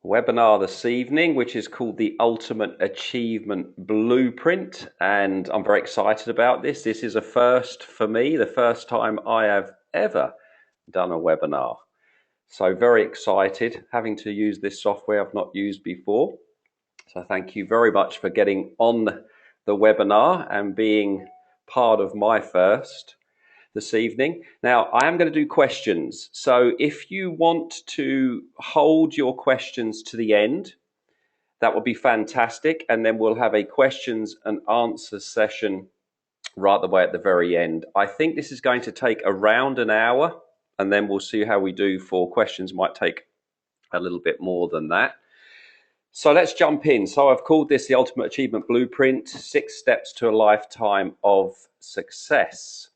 webinar this evening, which is called the Ultimate Achievement Blueprint, and I'm very excited about this. This is a first for me, the first time I have ever done a webinar. So very excited, having to use this software I've not used before. So thank you very much for getting on the webinar and being part of my first this evening. Now, I am going to do questions. So if you want to hold your questions to the end, that would be fantastic. And then we'll have a questions and answers session right the way at the very end. I think this is going to take around an hour, and then we'll see how we do for questions. Might take a little bit more than that. So let's jump in. So I've called this the Ultimate Achievement Blueprint, 6 Steps to a Lifetime of Success.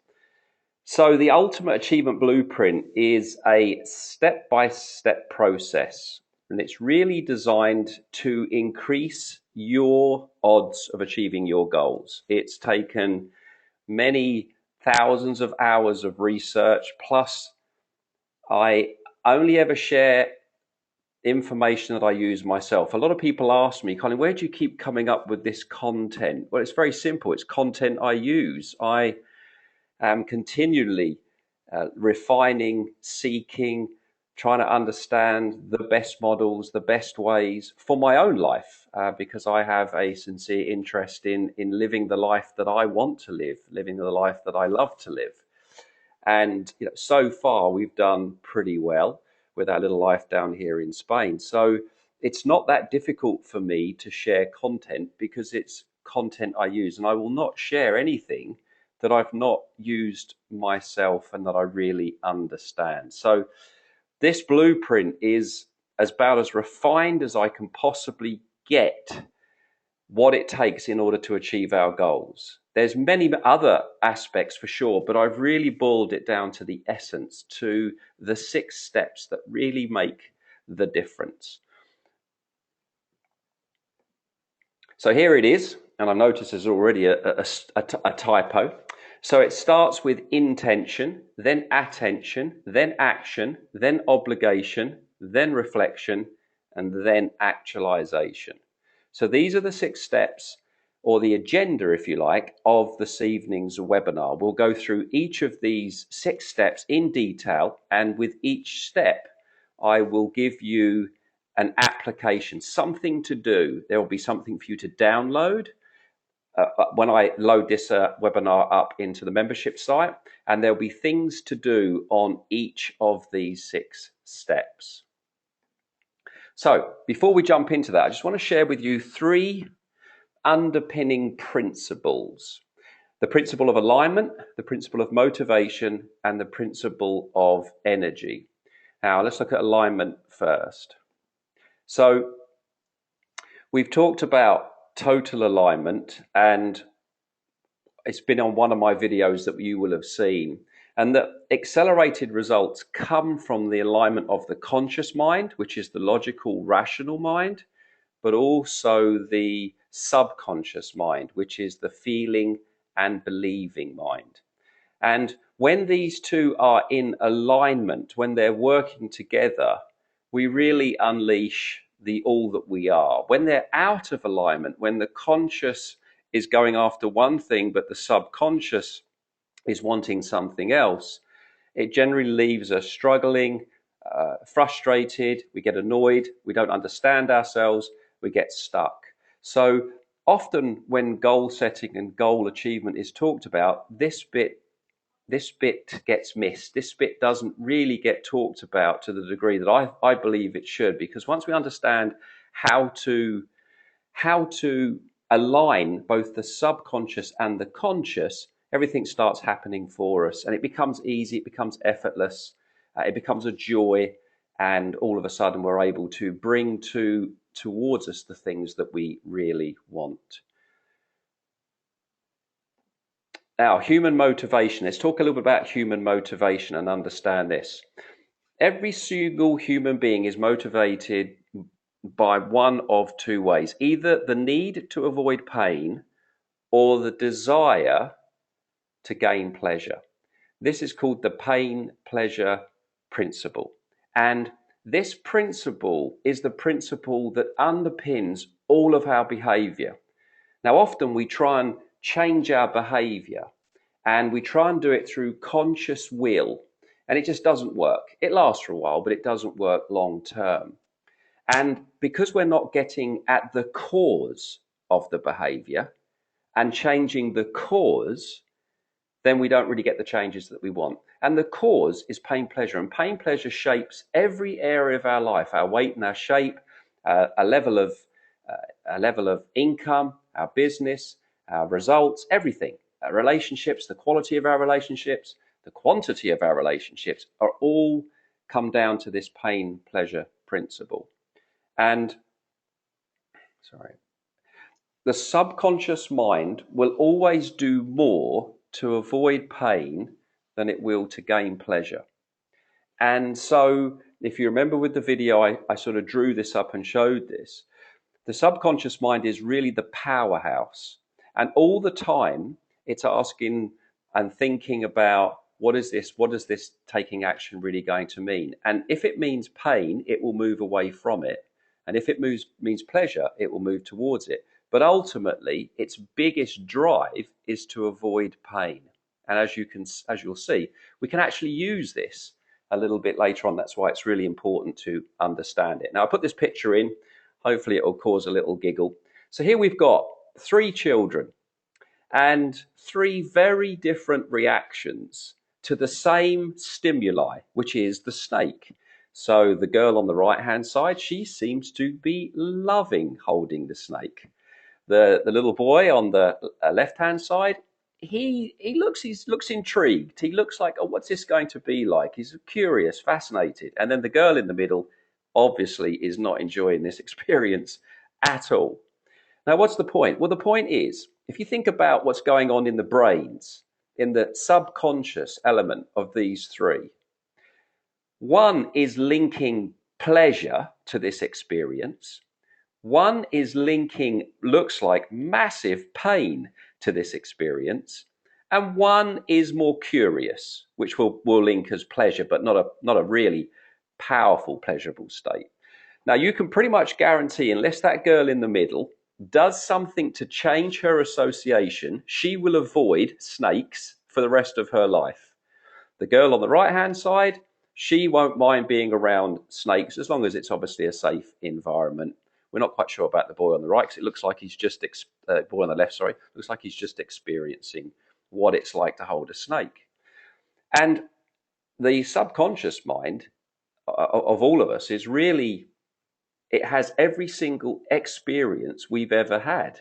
So the Ultimate Achievement Blueprint is a step-by-step process, and it's really designed to increase your odds of achieving your goals. It's taken many thousands of hours of research, plus I only ever share information that I use myself. A lot of people ask me, Colin, where do you keep coming up with this content? Well, it's very simple. It's content I use. I am continually refining, seeking, trying to understand the best models, the best ways for my own life, because I have a sincere interest in living the life that I want to live, living the life that I love to live. And so far we've done pretty well with our little life down here in Spain. So it's not that difficult for me to share content because it's content I use, and I will not share anything that I've not used myself and that I really understand. So this blueprint is about as refined as I can possibly get what it takes in order to achieve our goals. There's many other aspects for sure, but I've really boiled it down to the essence, to the 6 steps that really make the difference. So here it is, and I notice there's already a typo. So it starts with intention, then attention, then action, then obligation, then reflection, and then actualization. So these are the 6 steps, or the agenda, if you like, of this evening's webinar. We'll go through each of these 6 steps in detail, and with each step, I will give you an application, something to do. There will be something for you to download when I load this webinar up into the membership site, and there'll be things to do on each of these 6 steps. So before we jump into that, I just want to share with you 3 underpinning principles: the principle of alignment, the principle of motivation, and the principle of energy. Now let's look at alignment first. So we've talked about total alignment, and it's been on one of my videos that you will have seen, and that accelerated results come from the alignment of the conscious mind, which is the logical, rational mind, but also the subconscious mind, which is the feeling and believing mind. And when these two are in alignment, when they're working together, we really unleash the all that we are. When they're out of alignment, when the conscious is going after one thing but the subconscious is wanting something else, it generally leaves us struggling, frustrated, we get annoyed, we don't understand ourselves, we get stuck. So often when goal setting and goal achievement is talked about, this bit gets missed. This bit doesn't really get talked about to the degree that I believe it should, because once we understand how to align both the subconscious and the conscious, everything starts happening for us, and it becomes easy, it becomes effortless, it becomes a joy, and all of a sudden we're able to bring towards us the things that we really want. Now, human motivation. Let's talk a little bit about human motivation and understand this. Every single human being is motivated by one of 2 ways: either the need to avoid pain or the desire to gain pleasure. This is called the pain-pleasure principle. And This principle is the principle that underpins all of our behavior. Now, often we try and change our behavior and we try and do it through conscious will, and it just doesn't work. It lasts for a while, but it doesn't work long term. And because we're not getting at the cause of the behavior and changing the cause, then we don't really get the changes that we want. And the cause is pain pleasure, and pain pleasure shapes every area of our life, our weight and our shape, a level of income, our business, our results, everything. Our relationships, the quality of our relationships, the quantity of our relationships are all come down to this pain pleasure principle. And sorry, the subconscious mind will always do more to avoid pain than it will to gain pleasure. And so, if you remember with the video, I sort of drew this up and showed this. The subconscious mind is really the powerhouse. And all the time, it's asking and thinking about what is this taking action really going to mean? And if it means pain, it will move away from it. And if it means pleasure, it will move towards it. But ultimately, its biggest drive is to avoid pain. And as you'll see, we can actually use this a little bit later on. That's why it's really important to understand it. Now, I put this picture in. Hopefully, it will cause a little giggle. So here we've got 3 children and 3 very different reactions to the same stimuli, which is the snake. So the girl on the right-hand side, she seems to be loving holding the snake. The little boy on the left-hand side, he looks intrigued. He looks like, oh, what's this going to be like? He's curious, fascinated. And then the girl in the middle obviously is not enjoying this experience at all. Now, what's the point? Well, the point is, if you think about what's going on in the brains, in the subconscious element of these 3, one is linking pleasure to this experience. One is linking, looks like, massive pain to this experience. And one is more curious, which will link as pleasure, but not a really powerful, pleasurable state. Now, you can pretty much guarantee, unless that girl in the middle does something to change her association, she will avoid snakes for the rest of her life. The girl on the right-hand side, she won't mind being around snakes as long as it's obviously a safe environment. We're not quite sure about the boy on the right because it looks like he's just, boy on the left, sorry, looks like he's just experiencing what it's like to hold a snake. And the subconscious mind of all of us is really, it has every single experience we've ever had.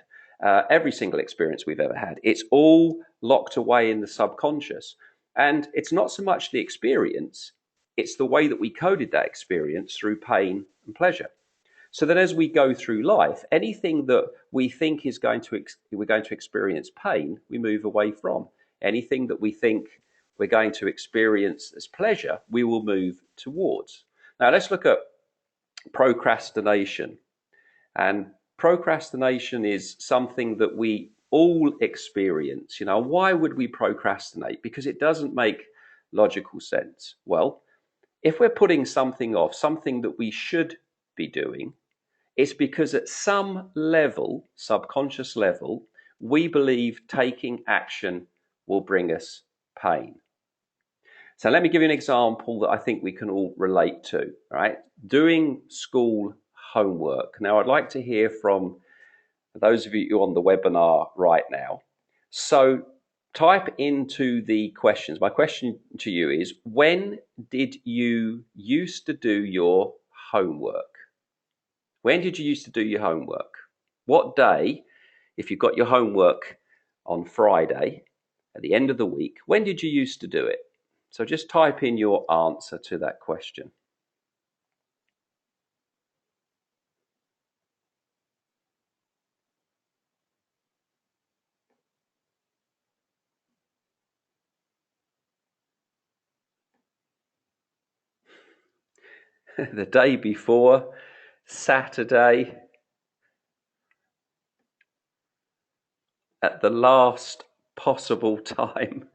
Every single experience we've ever had. It's all locked away in the subconscious. And it's not so much the experience, it's the way that we coded that experience through pain and pleasure. So that as we go through life, anything that we think is we're going to experience pain, we move away from. Anything that we think we're going to experience as pleasure, we will move towards. Now let's look at procrastination. And procrastination is something that we all experience. You know, why would we procrastinate? Because it doesn't make logical sense. Well, if we're putting something off, something that we should be doing, it's because at some level, subconscious level, we believe taking action will bring us pain. So let me give you an example that I think we can all relate to, right? Doing school homework. Now, I'd like to hear from those of you on the webinar right now. So type into the questions. My question to you is, when did you used to do your homework? When did you used to do your homework? What day, if you got your homework on Friday, at the end of the week, when did you used to do it? So just type in your answer to that question. The day before, Saturday, at the last possible time.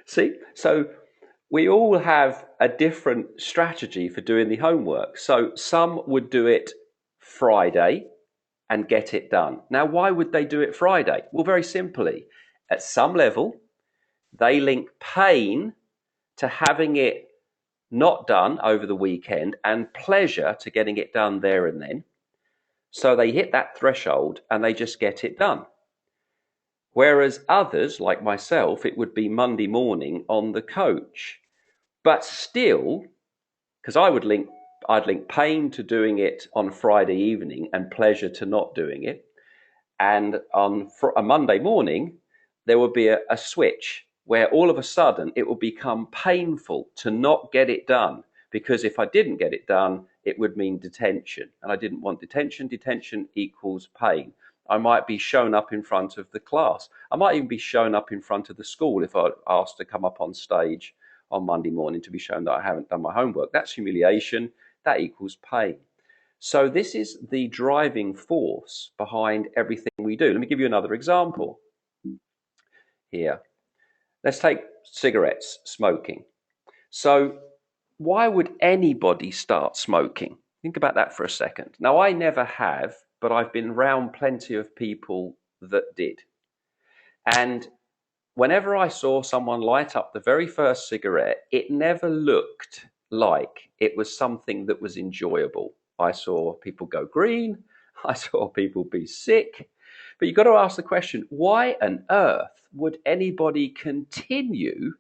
See, so We all have a different strategy for doing the homework. So some would do it Friday and get it done. Now, why would they do it Friday? Well, very simply, at some level, they link pain to having it not done over the weekend and pleasure to getting it done there and then. So they hit that threshold and they just get it done. Whereas others, like myself, it would be Monday morning on the coach. But still, because I'd link pain to doing it on Friday evening and pleasure to not doing it. And on a Monday morning, there would be a switch where all of a sudden it would become painful to not get it done. Because if I didn't get it done, it would mean detention. And I didn't want detention. Detention equals pain. I might be shown up in front of the class. I might even be shown up in front of the school if I asked to come up on stage on Monday morning to be shown that I haven't done my homework. That's humiliation. That equals pain. So this is the driving force behind everything we do. Let me give you another example here. Let's take cigarettes, smoking. So why would anybody start smoking? Think about that for a second. Now, I never have, but I've been around plenty of people that did. And whenever I saw someone light up the very first cigarette, it never looked like it was something that was enjoyable. I saw people go green. I saw people be sick. But you've got to ask the question, why on earth would anybody continue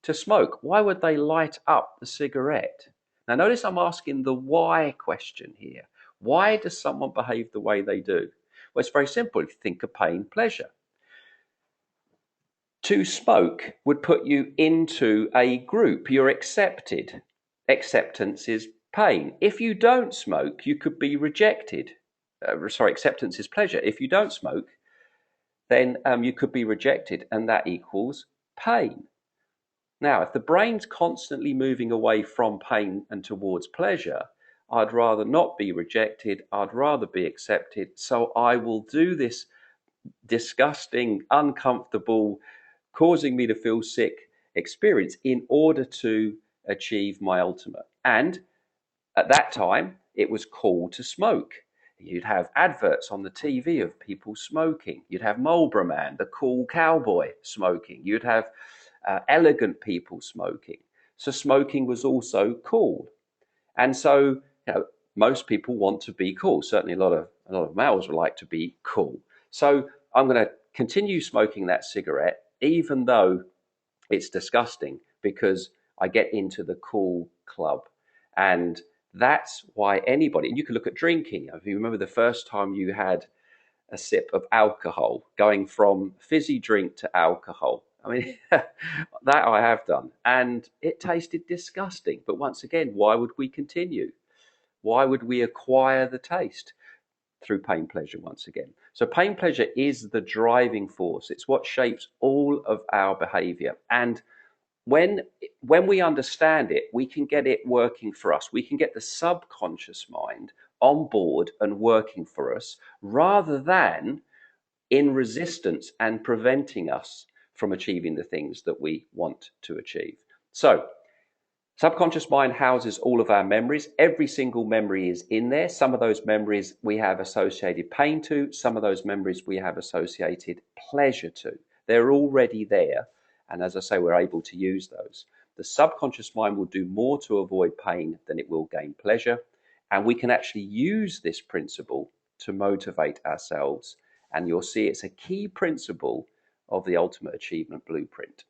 to smoke? Why would they light up the cigarette? Now, notice I'm asking the why question here. Why does someone behave the way they do? Well, it's very simple. If you think of pain, pleasure. To smoke would put you into a group. You're accepted. Acceptance is pain. If you don't smoke, you could be rejected. Acceptance is pleasure. If you don't smoke, then you could be rejected, and that equals pain. Now, if the brain's constantly moving away from pain and towards pleasure, I'd rather not be rejected. I'd rather be accepted. So I will do this disgusting, uncomfortable, causing me to feel sick experience in order to achieve my ultimate. And at that time, it was cool to smoke. You'd have adverts on the TV of people smoking. You'd have Marlboro Man, the cool cowboy, smoking. You'd have elegant people smoking. So smoking was also cool. And so, most people want to be cool. Certainly, a lot of males would like to be cool. So I'm going to continue smoking that cigarette, even though it's disgusting, because I get into the cool club. And that's why anybody, and you can look at drinking. If you remember the first time you had a sip of alcohol, going from fizzy drink to alcohol. I mean, that I have done. And it tasted disgusting. But once again, why would we continue? Why would we acquire the taste? Through pain pleasure once again. So pain pleasure is the driving force. It's what shapes all of our behavior. And when we understand it, we can get it working for us. We can get the subconscious mind on board and working for us, rather than in resistance and preventing us from achieving the things that we want to achieve. So subconscious mind houses all of our memories. Every single memory is in there. Some of those memories we have associated pain to. Some of those memories we have associated pleasure to. They're already there. And as I say, we're able to use those. The subconscious mind will do more to avoid pain than it will gain pleasure. And we can actually use this principle to motivate ourselves. And you'll see it's a key principle of the Ultimate Achievement Blueprint.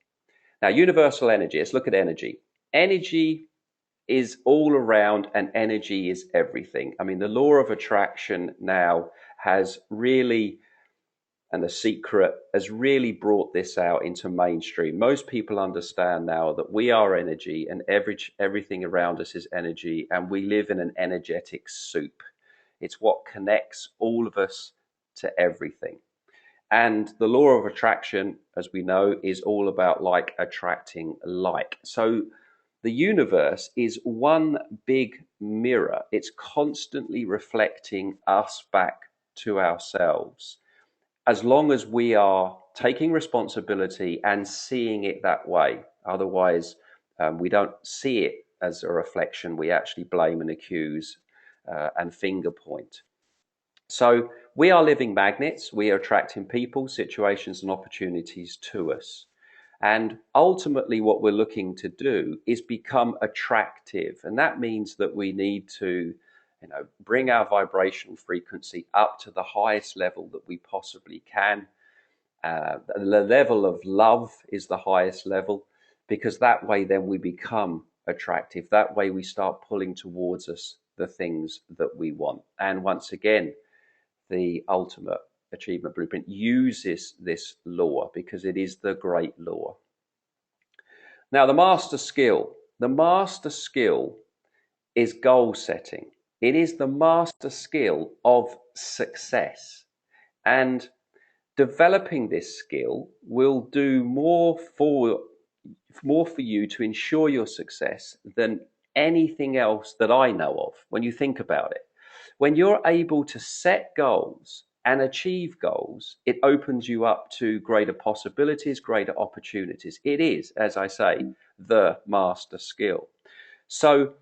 Now, universal energy. Let's look at energy. Energy is all around, and energy is everything. I mean, the law of attraction now has really, and The Secret has really brought this out into mainstream. Most people understand now that we are energy, and everything around us is energy, and we live in an energetic soup. It's what connects all of us to everything. And the law of attraction, as we know, is all about like attracting like. So the universe is one big mirror. It's constantly reflecting us back to ourselves. As long as we are taking responsibility and seeing it that way. Otherwise, We don't see it as a reflection. We actually blame and accuse and finger point. So we are living magnets. We are attracting people, situations, and opportunities to us. And ultimately, what we're looking to do is become attractive. And that means that we need to, bring our vibrational frequency up to the highest level that we possibly can. The level of love is the highest level, because that way then we become attractive. That way we start pulling towards us the things that we want. And once again, the ultimate achievement blueprint uses this law because it is the great law. Now, the master skill is goal setting. It is the master skill of success. And developing this skill will do more for you to ensure your success than anything else that I know of when you think about it. When you're able to set goals and achieve goals, it opens you up to greater possibilities, greater opportunities. It is, as I say, the master skill. So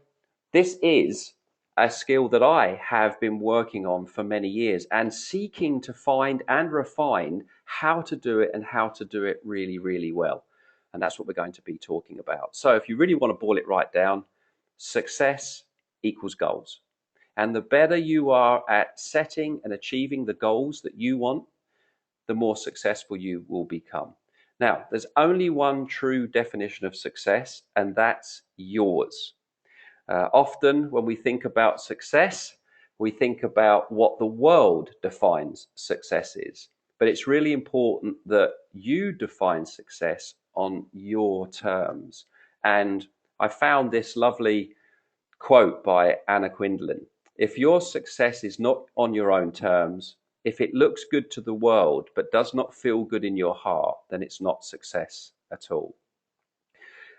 this is a skill that I have been working on for many years and seeking to find and refine how to do it and how to do it really, really well. And that's what we're going to be talking about. So if you really want to boil it right down, success equals goals. And the better you are at setting and achieving the goals that you want, the more successful you will become. Now, there's only one true definition of success, and that's yours. Often when we think about success, we think about what the world defines success is. But it's really important that you define success on your terms. And I found this lovely quote by Anna Quindlen. If your success is not on your own terms, if it looks good to the world but does not feel good in your heart, then it's not success at all.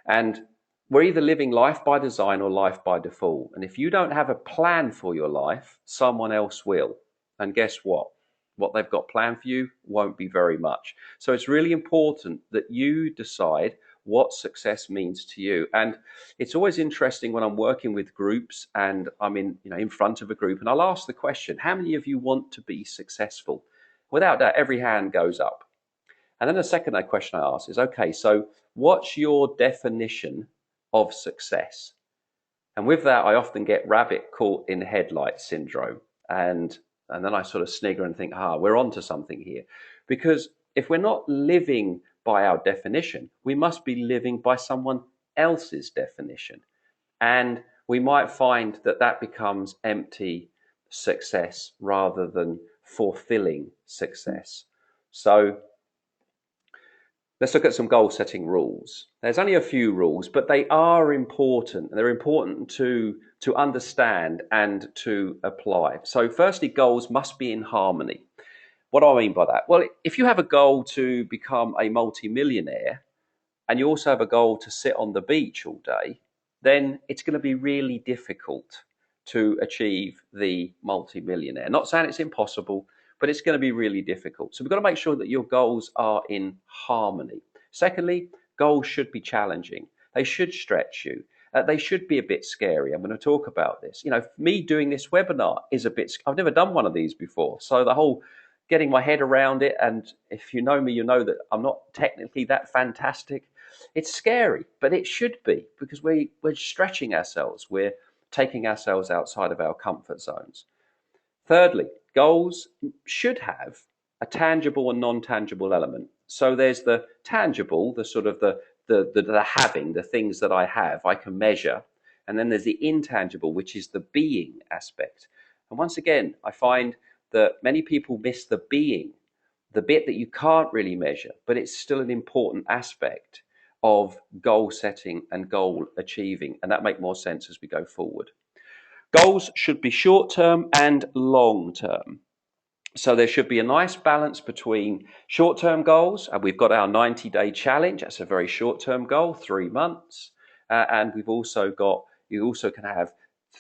And we're either living life by design or life by default. And if you don't have a plan for your life, someone else will. And guess what? What they've got planned for you won't be very much. So it's really important that you decide what success means to you. And it's always interesting when I'm working with groups and I'm in front of a group, and I'll ask the question, how many of you want to be successful? Without doubt, every hand goes up. And then the second question I ask is, okay, so what's your definition of success? And with that, I often get rabbit caught in headlights syndrome. And then I sort of snigger and think, we're onto something here. Because if we're not living by our definition, we must be living by someone else's definition. And we might find that that becomes empty success rather than fulfilling success. So let's look at some goal setting rules. There's only a few rules, but they are important. They're important to understand and to apply. So firstly, goals must be in harmony. What do I mean by that? Well, if you have a goal to become a multi-millionaire and you also have a goal to sit on the beach all day, then it's going to be really difficult to achieve the multi-millionaire. Not saying it's impossible, but it's going to be really difficult. So we've got to make sure that your goals are in harmony. Secondly, goals should be challenging. They should stretch you. They should be a bit scary. I'm going to talk about this. Me doing this webinar is a bit, I've never done one of these before. So the whole getting my head around it, and if you know me, you know that I'm not technically that fantastic. It's scary, but it should be, because we're stretching ourselves. We're taking ourselves outside of our comfort zones. Thirdly, goals should have a tangible and non-tangible element. So there's the tangible, the sort of the having, the things that I have, I can measure. And then there's the intangible, which is the being aspect. And once again, I find that many people miss the being, the bit that you can't really measure, but it's still an important aspect of goal setting and goal achieving. And that makes more sense as we go forward. Goals should be short-term and long-term. So there should be a nice balance between short-term goals, and we've got our 90-day challenge. That's a very short-term goal, 3 months. And you also can have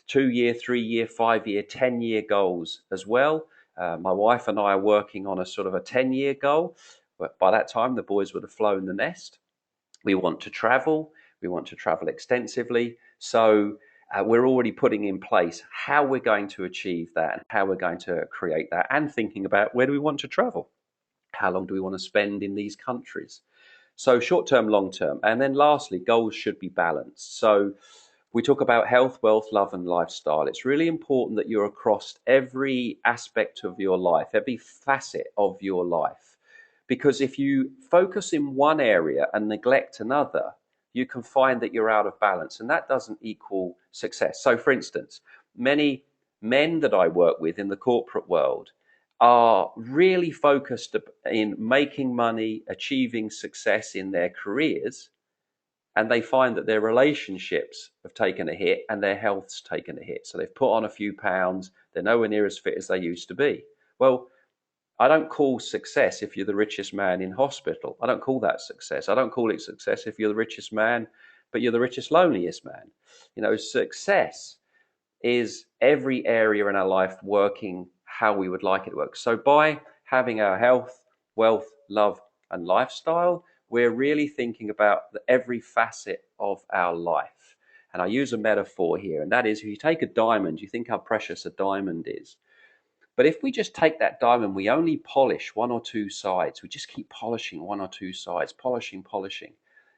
2-year, 3-year, 5-year, 10-year goals as well. My wife and I are working on a sort of a 10-year goal, but by that time the boys would have flown the nest. We want to travel. We want to travel extensively. So we're already putting in place how we're going to achieve that and how we're going to create that, and thinking about where do we want to travel? How long do we want to spend in these countries? So short term, long term. And then lastly, goals should be balanced. So we talk about health, wealth, love, and lifestyle. It's really important that you're across every aspect of your life, every facet of your life. Because if you focus in one area and neglect another, you can find that you're out of balance, and that doesn't equal success. So, for instance, many men that I work with in the corporate world are really focused in making money, achieving success in their careers, and they find that their relationships have taken a hit and their health's taken a hit. So they've put on a few pounds, they're nowhere near as fit as they used to be. Well, I don't call success if you're the richest man in hospital. I don't call that success. I don't call it success if you're the richest man, but you're the richest, loneliest man. Success is every area in our life working how we would like it to work. So by having our health, wealth, love, and lifestyle, we're really thinking about every facet of our life. And I use a metaphor here, and that is, if you take a diamond, you think how precious a diamond is. But if we just take that diamond, we only polish one or two sides. We just keep polishing one or two sides, polishing,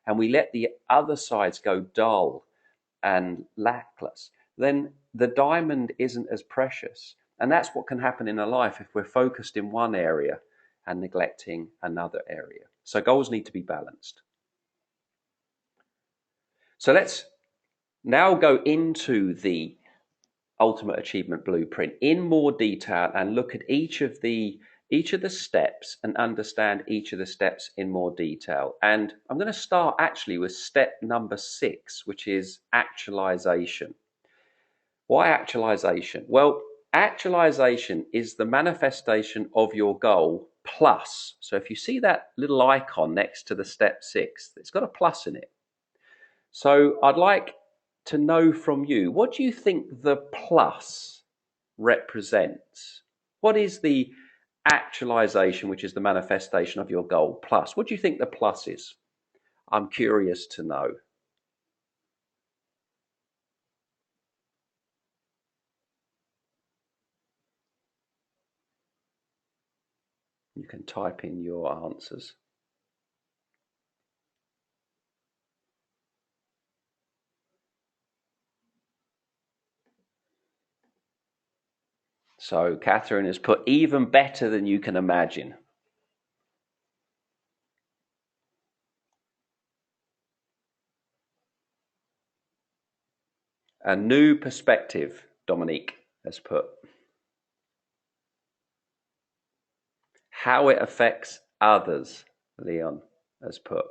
and we let the other sides go dull and lackless, then the diamond isn't as precious. And that's what can happen in a life if we're focused in one area and neglecting another area. So goals need to be balanced. So let's now go into the ultimate achievement blueprint in more detail and look at each of the steps and understand each of the steps in more detail. And I'm going to start actually with step number 6, which is actualization. Why actualization? Well, actualization is the manifestation of your goal plus. So if you see that little icon next to the step 6, it's got a plus in it. So I'd like to know from you, what do you think the plus represents? What is the actualization, which is the manifestation of your goal, plus? What do you think the plus is? I'm curious to know. You can type in your answers. So Catherine has put even better than you can imagine. A new perspective, Dominique has put. How it affects others, Leon has put.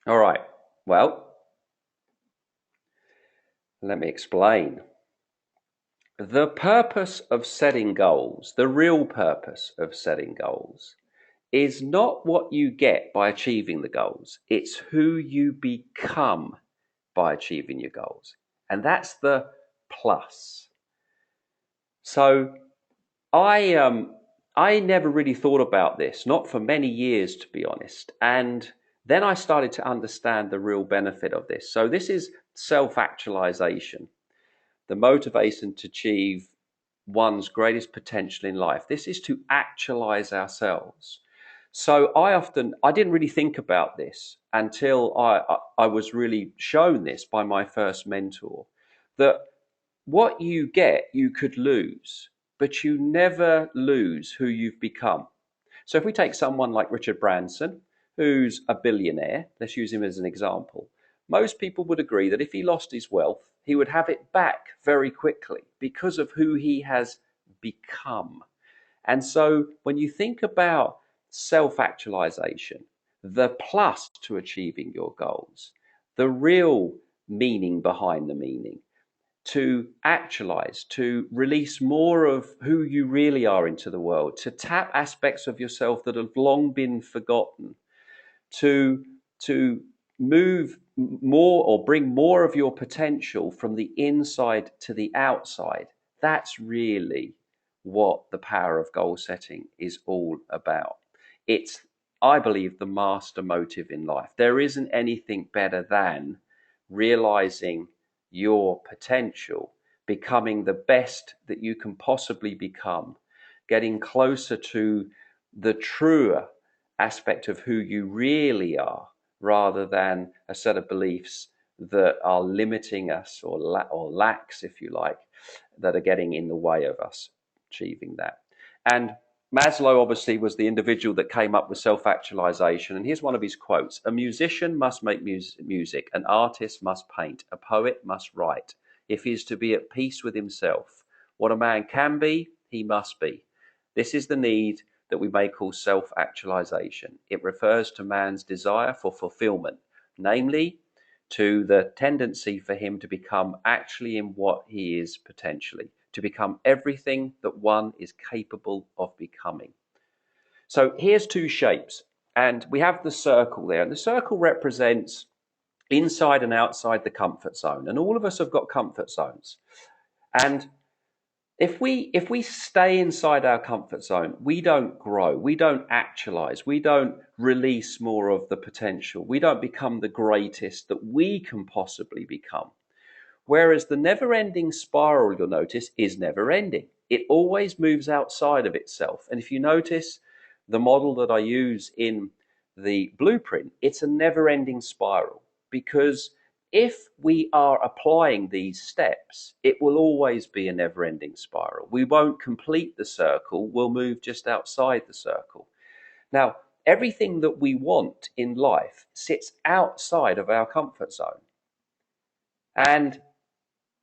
All right, well, let me explain. The purpose of setting goals, the real purpose of setting goals, is not what you get by achieving the goals. It's who you become by achieving your goals. And that's the plus. So I never really thought about this, not for many years, to be honest. And then I started to understand the real benefit of this. So this is self-actualization, the motivation to achieve one's greatest potential in life. This is to actualize ourselves. So I didn't really think about this until I was really shown this by my first mentor, that what you get, you could lose, but you never lose who you've become. So if we take someone like Richard Branson, who's a billionaire, let's use him as an example, most people would agree that if he lost his wealth, he would have it back very quickly because of who he has become. And so when you think about self-actualization, the plus to achieving your goals, the real meaning behind the meaning, to actualize, to release more of who you really are into the world, to tap aspects of yourself that have long been forgotten, to move more or bring more of your potential from the inside to the outside. That's really what the power of goal setting is all about. It's I believe, the master motive in life. There isn't anything better than realizing your potential, becoming the best that you can possibly become, getting closer to the truer aspect of who you really are, rather than a set of beliefs that are limiting us, or lacks, if you like, that are getting in the way of us achieving that. And Maslow obviously was the individual that came up with self-actualization. And here's one of his quotes: "A musician must make music, an artist must paint, a poet must write, if he is to be at peace with himself. What a man can be, he must be. This is the need that we may call self-actualization. It refers to man's desire for fulfillment, namely, to the tendency for him to become actually in what he is potentially, to become everything that one is capable of becoming." So here's two shapes, and we have the circle there, and the circle represents inside and outside the comfort zone, and all of us have got comfort zones. And if we stay inside our comfort zone, we don't grow, we don't actualize, we don't release more of the potential, we don't become the greatest that we can possibly become. Whereas the never-ending spiral, you'll notice, is never-ending. It always moves outside of itself. And if you notice the model that I use in the blueprint, it's a never-ending spiral, because if we are applying these steps, it will always be a never-ending spiral. We won't complete the circle, we'll move just outside the circle. Now, everything that we want in life sits outside of our comfort zone. And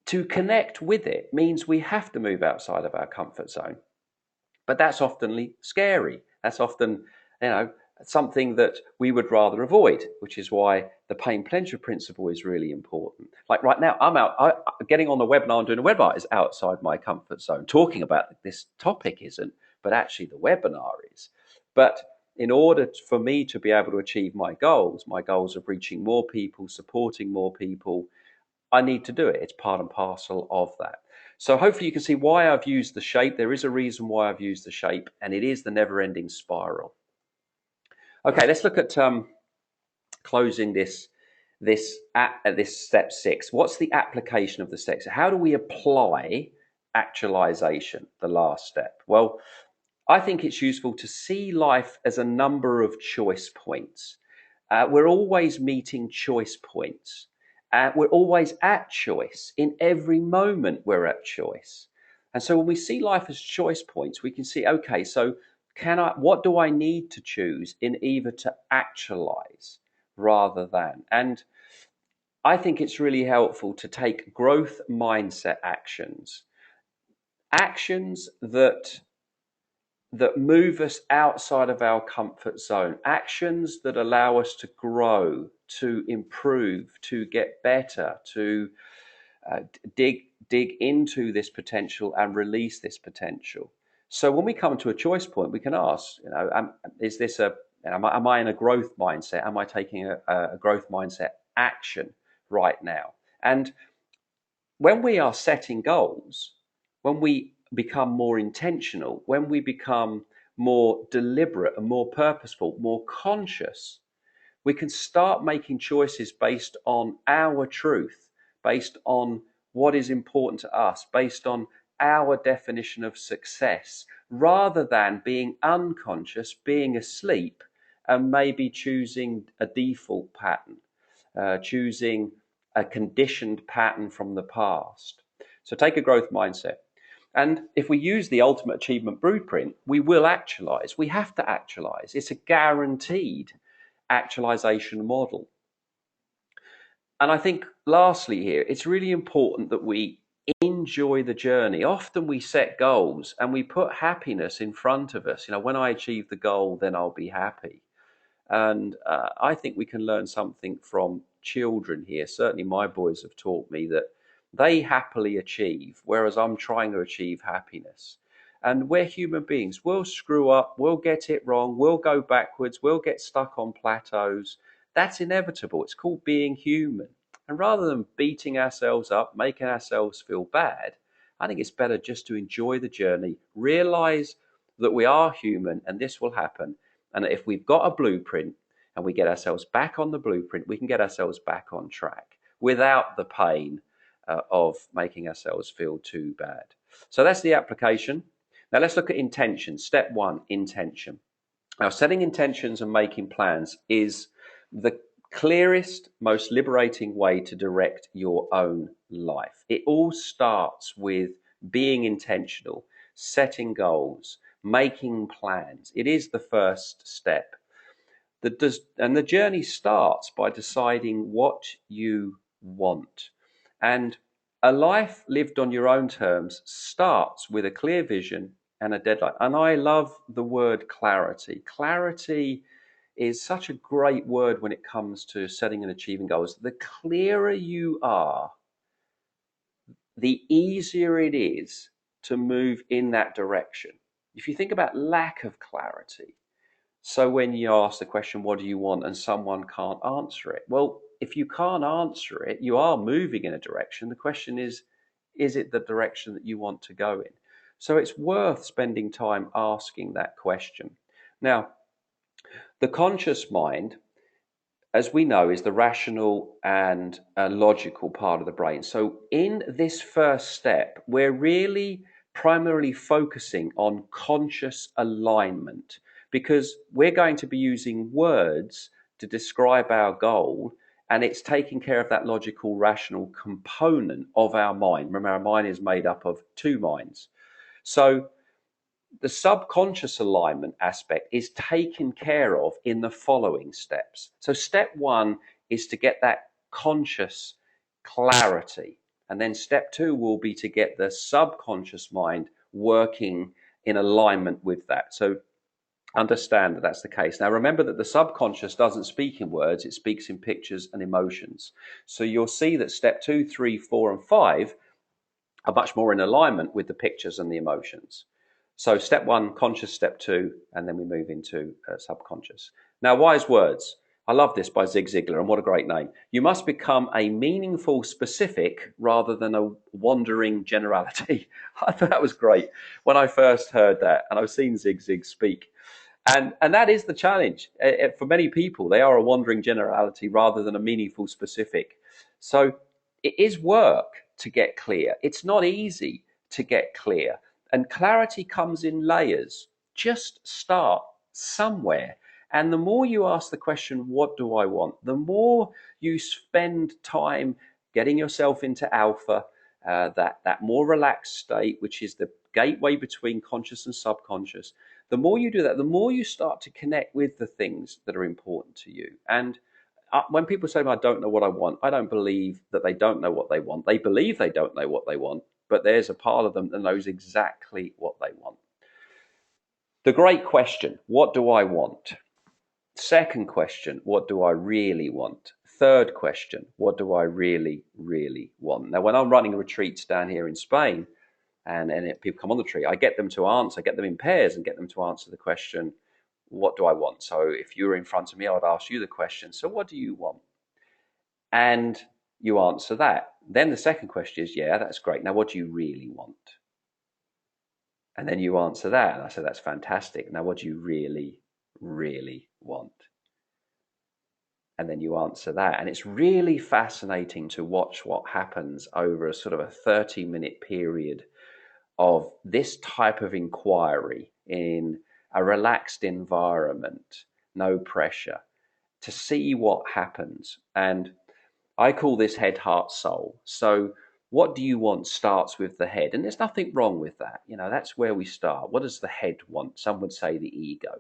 to connect with it means we have to move outside of our comfort zone. But that's often scary. That's often, something that we would rather avoid, which is why the pain pleasure principle is really important. Like right now, getting on the webinar and doing a webinar is outside my comfort zone. Talking about this topic isn't, but actually the webinar is. But in order for me to be able to achieve my goals of reaching more people, supporting more people, I need to do it. It's part and parcel of that. So hopefully you can see why I've used the shape. There is a reason why I've used the shape, and it is the never-ending spiral. Okay, let's look at closing this step 6. What's the application of the steps? How do we apply actualization, the last step? Well, I think it's useful to see life as a number of choice points. We're always meeting choice points. We're always at choice. In every moment, we're at choice. And so when we see life as choice points, we can see, okay, so what do I need to choose in either to actualize rather than? And I think it's really helpful to take growth mindset actions that move us outside of our comfort zone, actions that allow us to grow, to improve, to get better, to dig into this potential and release this potential. So when we come to a choice point, we can ask, is this am I in a growth mindset? Am I taking a growth mindset action right now? And when we are setting goals, when we become more intentional, when we become more deliberate and more purposeful, more conscious, we can start making choices based on our truth, based on what is important to us, based on our definition of success, rather than being unconscious, being asleep, and maybe choosing a default pattern, choosing a conditioned pattern from the past. So take a growth mindset. And if we use the ultimate achievement blueprint, we will actualize. We have to actualize. It's a guaranteed actualization model. And I think lastly here, it's really important that we enjoy the journey. Often we set goals and we put happiness in front of us. When I achieve the goal, then I'll be happy. And I think we can learn something from children here. Certainly my boys have taught me that they happily achieve, whereas I'm trying to achieve happiness. And we're human beings. We'll screw up, we'll get it wrong, we'll go backwards, we'll get stuck on plateaus. That's inevitable. It's called being human. And rather than beating ourselves up, making ourselves feel bad, I think it's better just to enjoy the journey, realize that we are human and this will happen, And if we've got a blueprint and we get ourselves back on the blueprint, we can get ourselves back on track without the pain of making ourselves feel too bad. So that's the application. Now let's look at intention. Step one, intention. Now, setting intentions and making plans is the clearest, most liberating way to direct your own life. It all starts with being intentional, setting goals, making plans. It is the first step. And the journey starts by deciding what you want. And a life lived on your own terms starts with a clear vision and a deadline. And I love the word clarity. Clarity is such a great word when it comes to setting and achieving goals. The clearer you are, the easier it is to move in that direction. If you think about lack of clarity, so when you ask the question, what do you want, and someone can't answer it? Well, if you can't answer it, you are moving in a direction. The question is it the direction that you want to go in? So it's worth spending time asking that question. Now, the conscious mind, as we know, is the rational and logical part of the brain. So in this first step, we're really primarily focusing on conscious alignment because we're going to be using words to describe our goal, and it's taking care of that logical, rational component of our mind. Remember, our mind is made up of two minds. So the subconscious alignment aspect is taken care of in the following steps. So step one is to get that conscious clarity. And then step two will be to get the subconscious mind working in alignment with that. So understand that that's the case. Now remember that the subconscious doesn't speak in words, it speaks in pictures and emotions. So you'll see that step 2, 3, 4, and 5 are much more in alignment with the pictures and the emotions. So step one, conscious, step two, and then we move into subconscious. Now, wise words. I love this by Zig Ziglar, and what a great name. You must become a meaningful specific rather than a wandering generality. I thought that was great when I first heard that, and I've seen Zig Zig speak. And that is the challenge. For many people, they are a wandering generality rather than a meaningful specific. So it is work to get clear. It's not easy to get clear. And clarity comes in layers. Just start somewhere. And the more you ask the question, what do I want? The more you spend time getting yourself into alpha, that more relaxed state, which is the gateway between conscious and subconscious. The more you do that, the more you start to connect with the things that are important to you. And when people say, I don't know what I want, I don't believe that they don't know what they want. They believe they don't know what they want, but there's a part of them that knows exactly what they want. The great question, what do I want? Second question, what do I really want? Third question, what do I really, really want? Now, when I'm running retreats down here in Spain, and people come on the tree, I get them to answer, get them in pairs and get them to answer the question, what do I want? So if you were in front of me, I would ask you the question, so what do you want? And you answer that. Then the second question is, yeah, that's great. Now, what do you really want? And then you answer that. And I say, that's fantastic. Now, what do you really, really want? And then you answer that. And it's really fascinating to watch what happens over a sort of a 30-minute period of this type of inquiry in a relaxed environment, no pressure, to see what happens. And I call this head, heart, soul. So what do you want starts with the head. And there's nothing wrong with that. You know, that's where we start. What does the head want? Some would say the ego.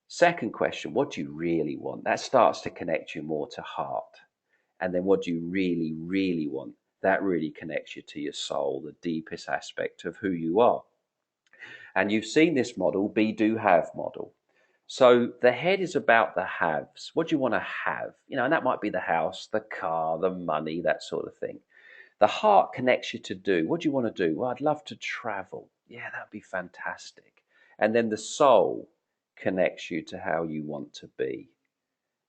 Second question, what do you really want? That starts to connect you more to heart. And then what do you really, really want? That really connects you to your soul, the deepest aspect of who you are. And you've seen this model, be, do, have model. So the head is about the haves. What do you want to have? You know, and that might be the house, the car, the money, that sort of thing. The heart connects you to do. What do you want to do? Well, I'd love to travel. Yeah, that'd be fantastic. And then the soul connects you to how you want to be.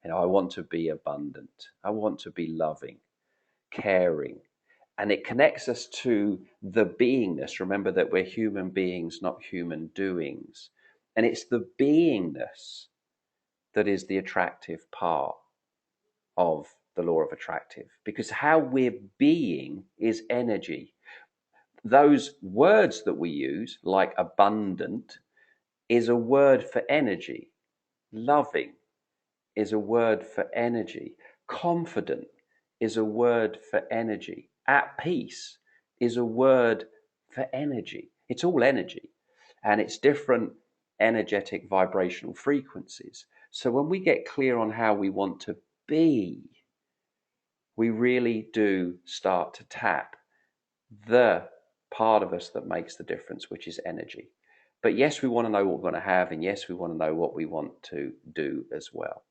You know, I want to be abundant. I want to be loving, caring. And it connects us to the beingness. Remember that we're human beings, not human doings. And it's the beingness that is the attractive part of the law of attractive, because how we're being is energy. Those words that we use, like abundant, is a word for energy. Loving is a word for energy. Confident is a word for energy. At peace is a word for energy. It's all energy, and it's different energetic vibrational frequencies. So when we get clear on how we want to be, we really do start to tap the part of us that makes the difference, which is energy. But yes, we want to know what we're going to have, and yes, we want to know what we want to do as well.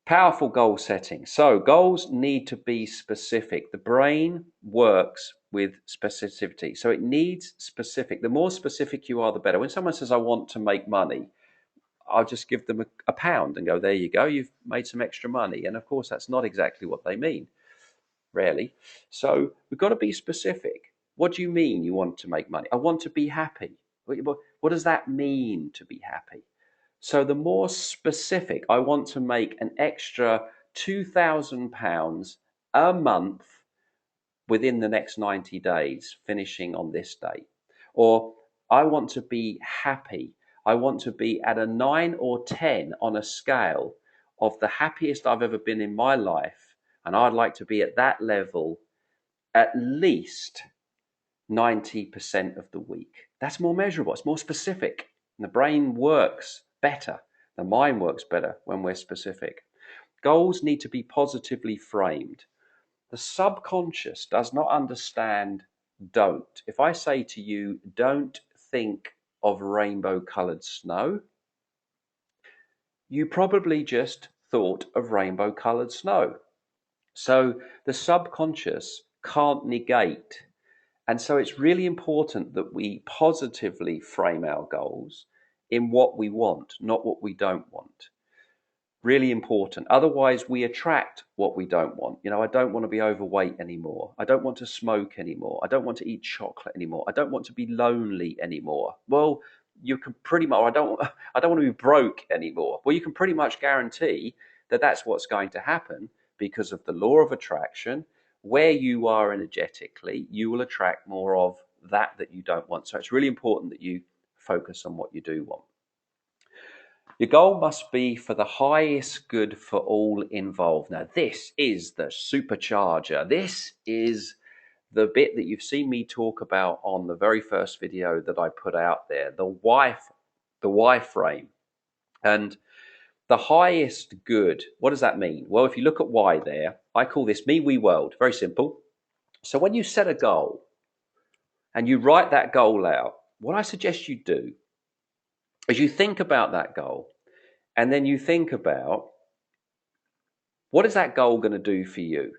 Powerful goal setting. So goals need to be specific. The brain works with specificity. So it needs specific. The more specific you are, the better. When someone says, I want to make money, I'll just give them a pound and go, there you go, you've made some extra money. And of course, that's not exactly what they mean, rarely. So we've got to be specific. What do you mean you want to make money? I want to be happy. What does that mean to be happy? So the more specific, I want to make an extra £2,000 a month within the next 90 days, finishing on this date. Or I want to be happy. I want to be at a 9 or 10 on a scale of the happiest I've ever been in my life. And I'd like to be at that level at least 90% of the week. That's more measurable. It's more specific. And the brain works better. The mind works better when we're specific. Goals need to be positively framed. The subconscious does not understand don't. If I say to you, don't think of rainbow colored snow, you probably just thought of rainbow colored snow. So the subconscious can't negate. And so it's really important that we positively frame our goals in what we want, not what we don't want. Really important. Otherwise, we attract what we don't want. I don't want to be overweight anymore. I don't want to smoke anymore. I don't want to eat chocolate anymore. I don't want to be lonely anymore. Well, you can pretty much, I don't want to be broke anymore. Well, you can pretty much guarantee that that's what's going to happen because of the law of attraction. Where you are energetically, you will attract more of that you don't want. So it's really important that you focus on what you do want. Your goal must be for the highest good for all involved. Now, this is the supercharger. This is the bit that you've seen me talk about on the very first video that I put out there, the why frame. And the highest good, what does that mean? Well, if you look at why there, I call this me, we, world. Very simple. So when you set a goal and you write that goal out, what I suggest you do is you think about that goal. And then you think about, what is that goal going to do for you?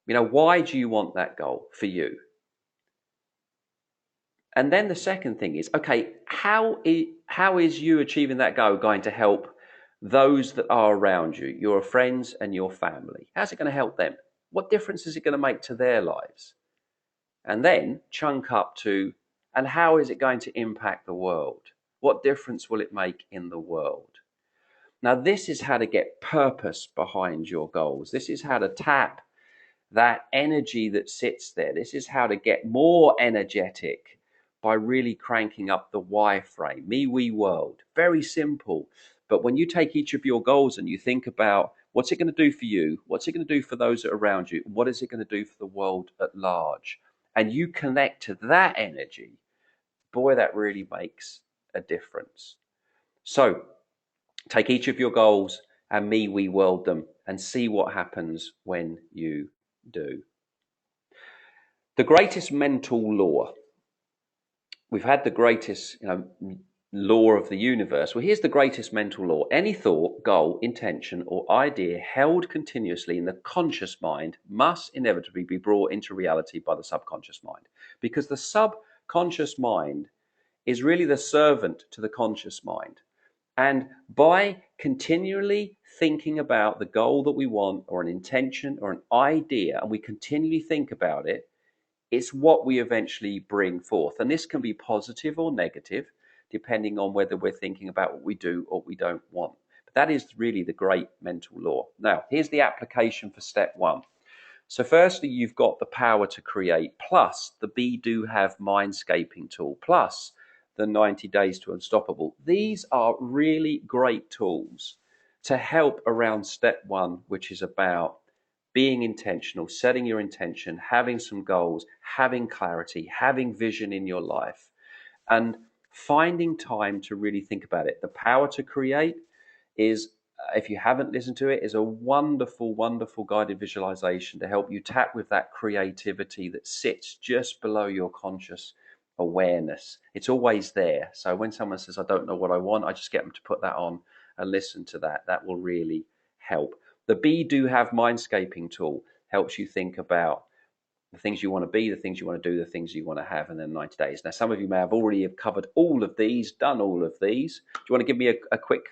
Why do you want that goal for you? And then the second thing is, okay, how is you achieving that goal going to help those that are around you, your friends and your family? How's it going to help them? What difference is it going to make to their lives? And then chunk up to, and how is it going to impact the world? What difference will it make in the world? Now, this is how to get purpose behind your goals. This is how to tap that energy that sits there. This is how to get more energetic by really cranking up the why frame. Me, we, world. Very simple. But when you take each of your goals and you think about what's it going to do for you, what's it going to do for those that are around you, what is it going to do for the world at large, and you connect to that energy, boy, that really makes a difference. So take each of your goals and me, we, world them and see what happens when you do. The greatest mental law. We've had the greatest, law of the universe. Well, here's the greatest mental law. Any thought, goal, intention, or idea held continuously in the conscious mind must inevitably be brought into reality by the subconscious mind, because the subconscious mind is really the servant to the conscious mind. And by continually thinking about the goal that we want, or an intention or an idea, and we continually think about it, it's what we eventually bring forth. And this can be positive or negative, depending on whether we're thinking about what we do or we don't want. That is really the great mental law. Now, here's the application for step one. So firstly, you've got the power to create, plus the Be Do Have Mindscaping tool, plus the 90 Days to Unstoppable. These are really great tools to help around step one, which is about being intentional, setting your intention, having some goals, having clarity, having vision in your life, and finding time to really think about it. The power to create is, if you haven't listened to it, is a wonderful, wonderful guided visualization to help you tap with that creativity that sits just below your conscious awareness. It's always there. So when someone says, I don't know what I want, I just get them to put that on and listen to that. That will really help. The Be Do Have Mindscaping tool helps you think about the things you want to be, the things you want to do, the things you want to have in the 90 days. Now, some of you may have already have covered all of these, done all of these. Do you want to give me a quick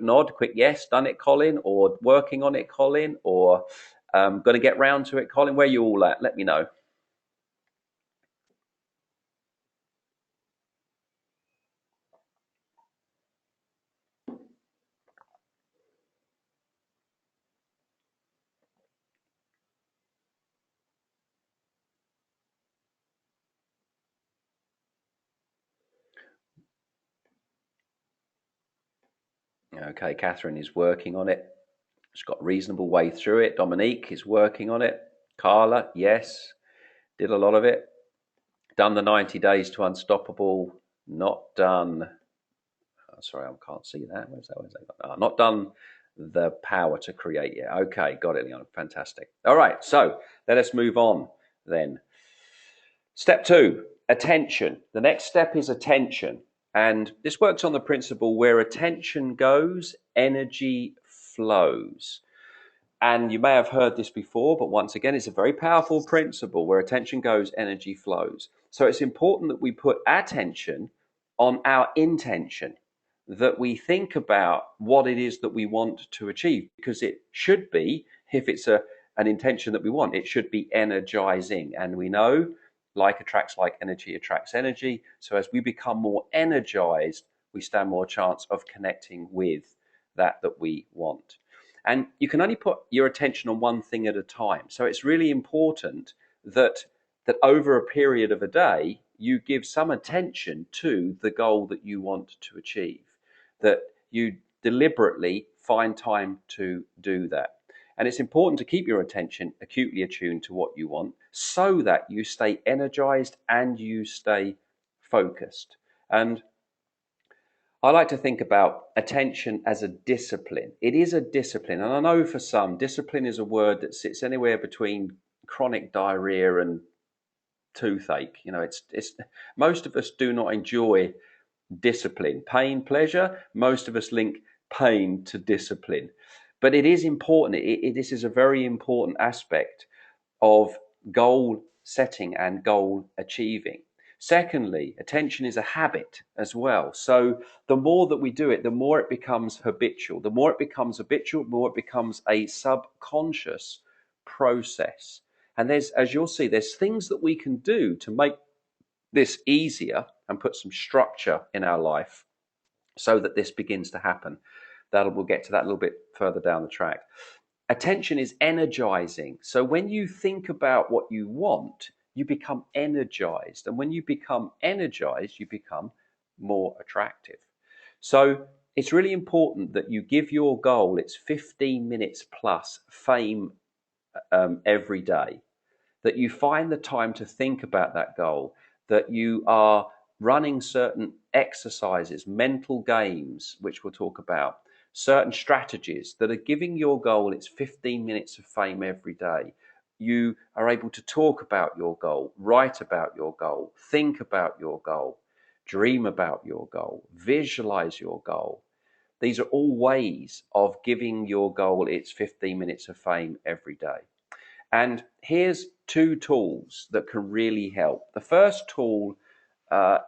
nod, a quick yes, done it, Colin, or working on it, Colin, or going to get round to it, Colin? Where are you all at? Let me know. Okay, Catherine is working on it. She's got a reasonable way through it. Dominique is working on it. Carla, yes, did a lot of it. Done the 90 days to unstoppable. Not done. Oh, sorry, I can't see that. Where's that? Oh, not done the power to create yet. Okay, got it, Leon. Fantastic. All right, so let us move on then. Step two, attention. The next step is attention. And this works on the principle where attention goes, energy flows. And you may have heard this before, but once again, it's a very powerful principle. Where attention goes, energy flows. So it's important that we put attention on our intention, that we think about what it is that we want to achieve, because it should be, if it's an intention that we want, it should be energizing. And we know like attracts like, energy attracts energy. So as we become more energized, we stand more chance of connecting with that we want. And you can only put your attention on one thing at a time. So it's really important that over a period of a day, you give some attention to the goal that you want to achieve, that you deliberately find time to do that. And it's important to keep your attention acutely attuned to what you want so that you stay energized and you stay focused. And I like to think about attention as a discipline. It is a discipline. And I know for some, discipline is a word that sits anywhere between chronic diarrhea and toothache. You know, it's most of us do not enjoy discipline. Pain, pleasure, most of us link pain to discipline. But it is important. This is a very important aspect of goal setting and goal achieving. Secondly, attention is a habit as well. So the more that we do it, the more it becomes habitual. The more it becomes habitual, the more it becomes a subconscious process. And as you'll see, there's things that we can do to make this easier and put some structure in our life so that this begins to happen. We'll get to that a little bit further down the track. Attention is energizing. So when you think about what you want, you become energized. And when you become energized, you become more attractive. So it's really important that you give your goal, it's 15 minutes plus fame every day, that you find the time to think about that goal, that you are running certain exercises, mental games, which we'll talk about, certain strategies that are giving your goal its 15 minutes of fame every day. You are able to talk about your goal, write about your goal, think about your goal, dream about your goal, visualize your goal. These are all ways of giving your goal its 15 minutes of fame every day. And here's two tools that can really help. The first tool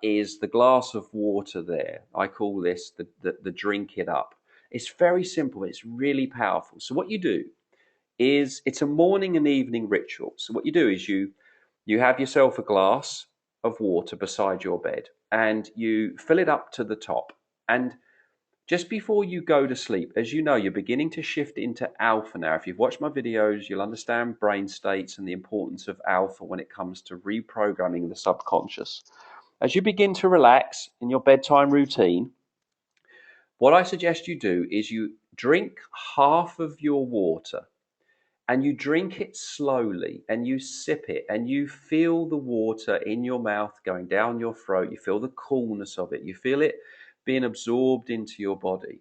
is the glass of water there. I call this the drink it up. It's very simple. It's really powerful. So what you do is, it's a morning and evening ritual. So what you do is you have yourself a glass of water beside your bed and you fill it up to the top. And Just before you go to sleep, as you know, you're beginning to shift into alpha now. If you've watched my videos, you'll understand brain states and the importance of alpha when it comes to reprogramming the subconscious. As you begin to relax in your bedtime routine, what I suggest you do is you drink half of your water, and you drink it slowly and you sip it and you feel the water in your mouth going down your throat. You feel the coolness of it. You feel it being absorbed into your body.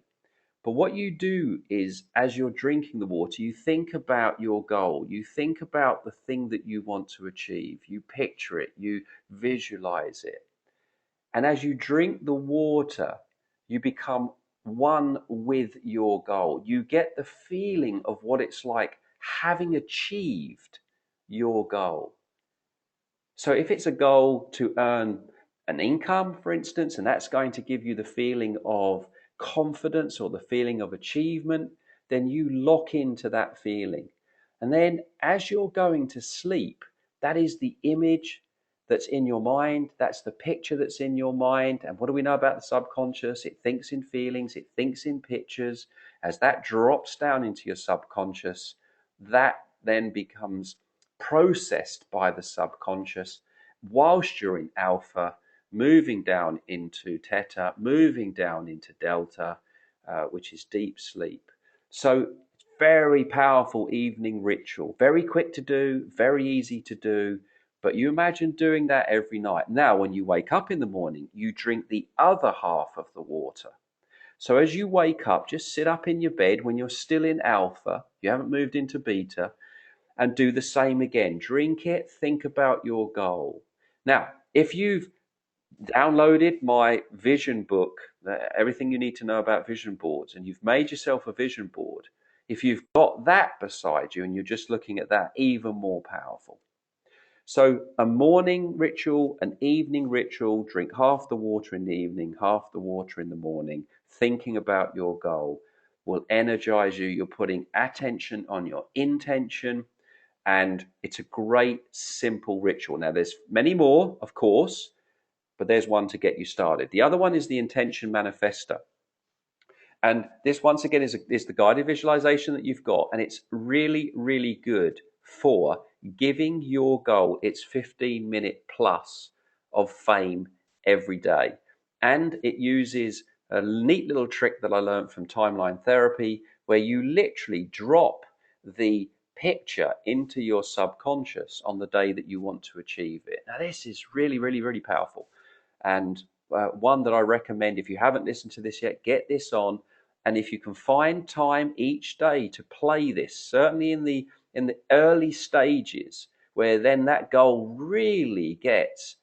But what you do is, as you're drinking the water, you think about your goal. You think about the thing that you want to achieve. You picture it, you visualize it. And as you drink the water, you become one with your goal. You get the feeling of what it's like having achieved your goal. So if it's a goal to earn an income, for instance, and that's going to give you the feeling of confidence or the feeling of achievement, then you lock into that feeling. And then as you're going to sleep, that is the image that's in your mind. That's the picture that's in your mind. And what do we know about the subconscious? It thinks in feelings, it thinks in pictures. As that drops down into your subconscious, that then becomes processed by the subconscious whilst you're in alpha, moving down into theta, moving down into delta, which is deep sleep. So, very powerful evening ritual, very quick to do, very easy to do. But you imagine doing that every night. Now, when you wake up in the morning, you drink the other half of the water. So as you wake up, just sit up in your bed when you're still in alpha, you haven't moved into beta, and do the same again. Drink it, think about your goal. Now, if you've downloaded my vision book, everything you need to know about vision boards, and you've made yourself a vision board, if you've got that beside you and you're just looking at that, even more powerful. So a morning ritual, an evening ritual, drink half the water in the evening, half the water in the morning, thinking about your goal will energize you. You're putting attention on your intention, and it's a great simple ritual. Now there's many more, of course, but there's one to get you started. The other one is the intention manifesto. And this, once again, is the guided visualization that you've got. And it's really, really good for giving your goal its 15-minute plus of fame every day. And it uses a neat little trick that I learned from timeline therapy, where you literally drop the picture into your subconscious on the day that you want to achieve it. Now, this is really, really, really powerful. And one that I recommend, if you haven't listened to this yet, get this on. And if you can find time each day to play this, certainly in the early stages, where then that goal really gets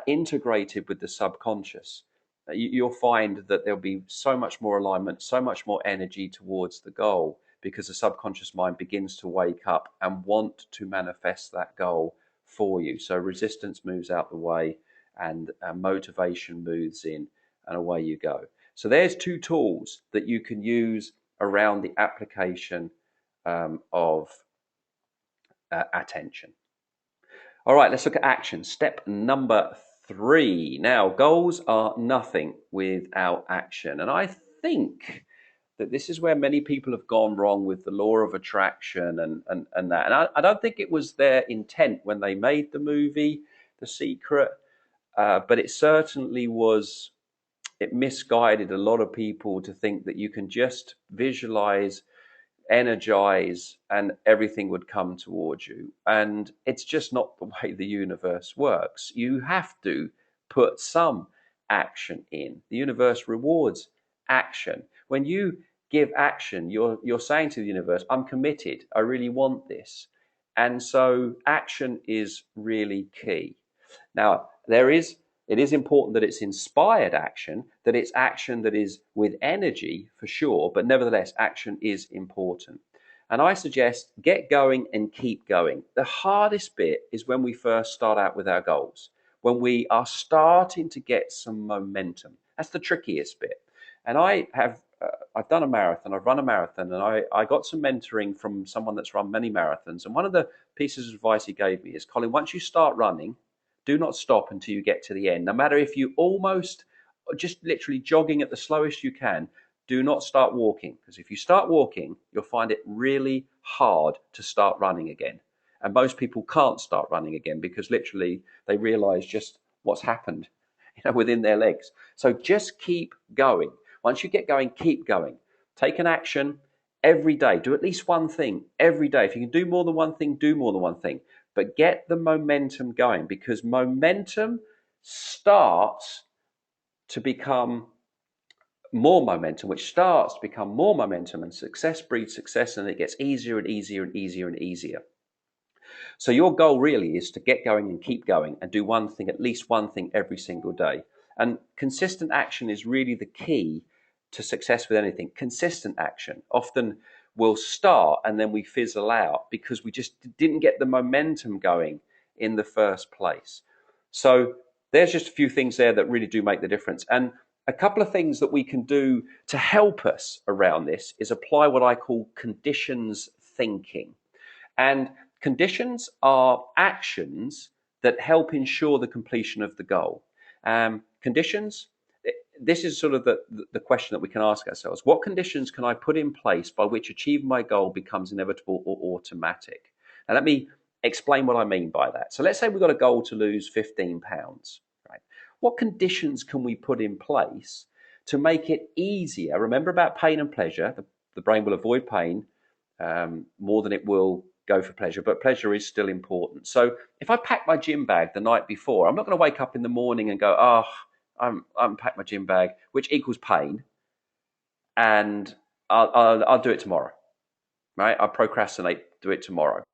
integrated with the subconscious, you'll find that there'll be so much more alignment, so much more energy towards the goal, because the subconscious mind begins to wake up and want to manifest that goal for you. So resistance moves out the way, and motivation moves in, and away you go. So there's two tools that you can use around the application of attention. All right, let's look at action. Step number 3. Now, goals are nothing without action. And I think that this is where many people have gone wrong with the law of attraction and that. And I don't think it was their intent when they made the movie, The Secret, but it certainly was. It misguided a lot of people to think that you can just visualize, energize, and everything would come towards you. And it's just not the way the universe works. You have to put some action in. The universe rewards action. When you give action, you're saying to the universe, I'm committed. I really want this. And so action is really key. Now, it is important that it's inspired action, that it's action that is with energy for sure, but nevertheless, action is important. And I suggest get going and keep going. The hardest bit is when we first start out with our goals, when we are starting to get some momentum. That's the trickiest bit. And I've done a marathon, I've run a marathon, and I got some mentoring from someone that's run many marathons. And one of the pieces of advice he gave me is, Colin, once you start running, do not stop until you get to the end. No matter if you almost just literally jogging at the slowest you can, do not start walking, because if you start walking, you'll find it really hard to start running again. And most people can't start running again because literally they realize just what's happened, within their legs. So just keep going. Once you get going, keep going. Take an action every day. Do at least one thing every day. If you can do more than one thing, do more than one thing. But get the momentum going, because momentum starts to become more momentum, which starts to become more momentum, and success breeds success, and it gets easier and easier and easier and easier. So your goal really is to get going and keep going and do one thing, at least one thing every single day. And consistent action is really the key to success with anything. Consistent action. Often we'll start and then we fizzle out because we just didn't get the momentum going in the first place. So there's just a few things there that really do make the difference. And a couple of things that we can do to help us around this is apply what I call conditions thinking. And conditions are actions that help ensure the completion of the goal. Conditions, this is sort of the question that we can ask ourselves. What conditions can I put in place by which achieving my goal becomes inevitable or automatic? Now, let me explain what I mean by that. So let's say we've got a goal to lose 15 pounds, right? What conditions can we put in place to make it easier? Remember about pain and pleasure. The brain will avoid pain more than it will go for pleasure, but pleasure is still important. So if I pack my gym bag the night before, I'm not going to wake up in the morning and go, oh, I'm unpacked my gym bag, which equals pain, and I'll do it tomorrow, right? I'll procrastinate, do it tomorrow.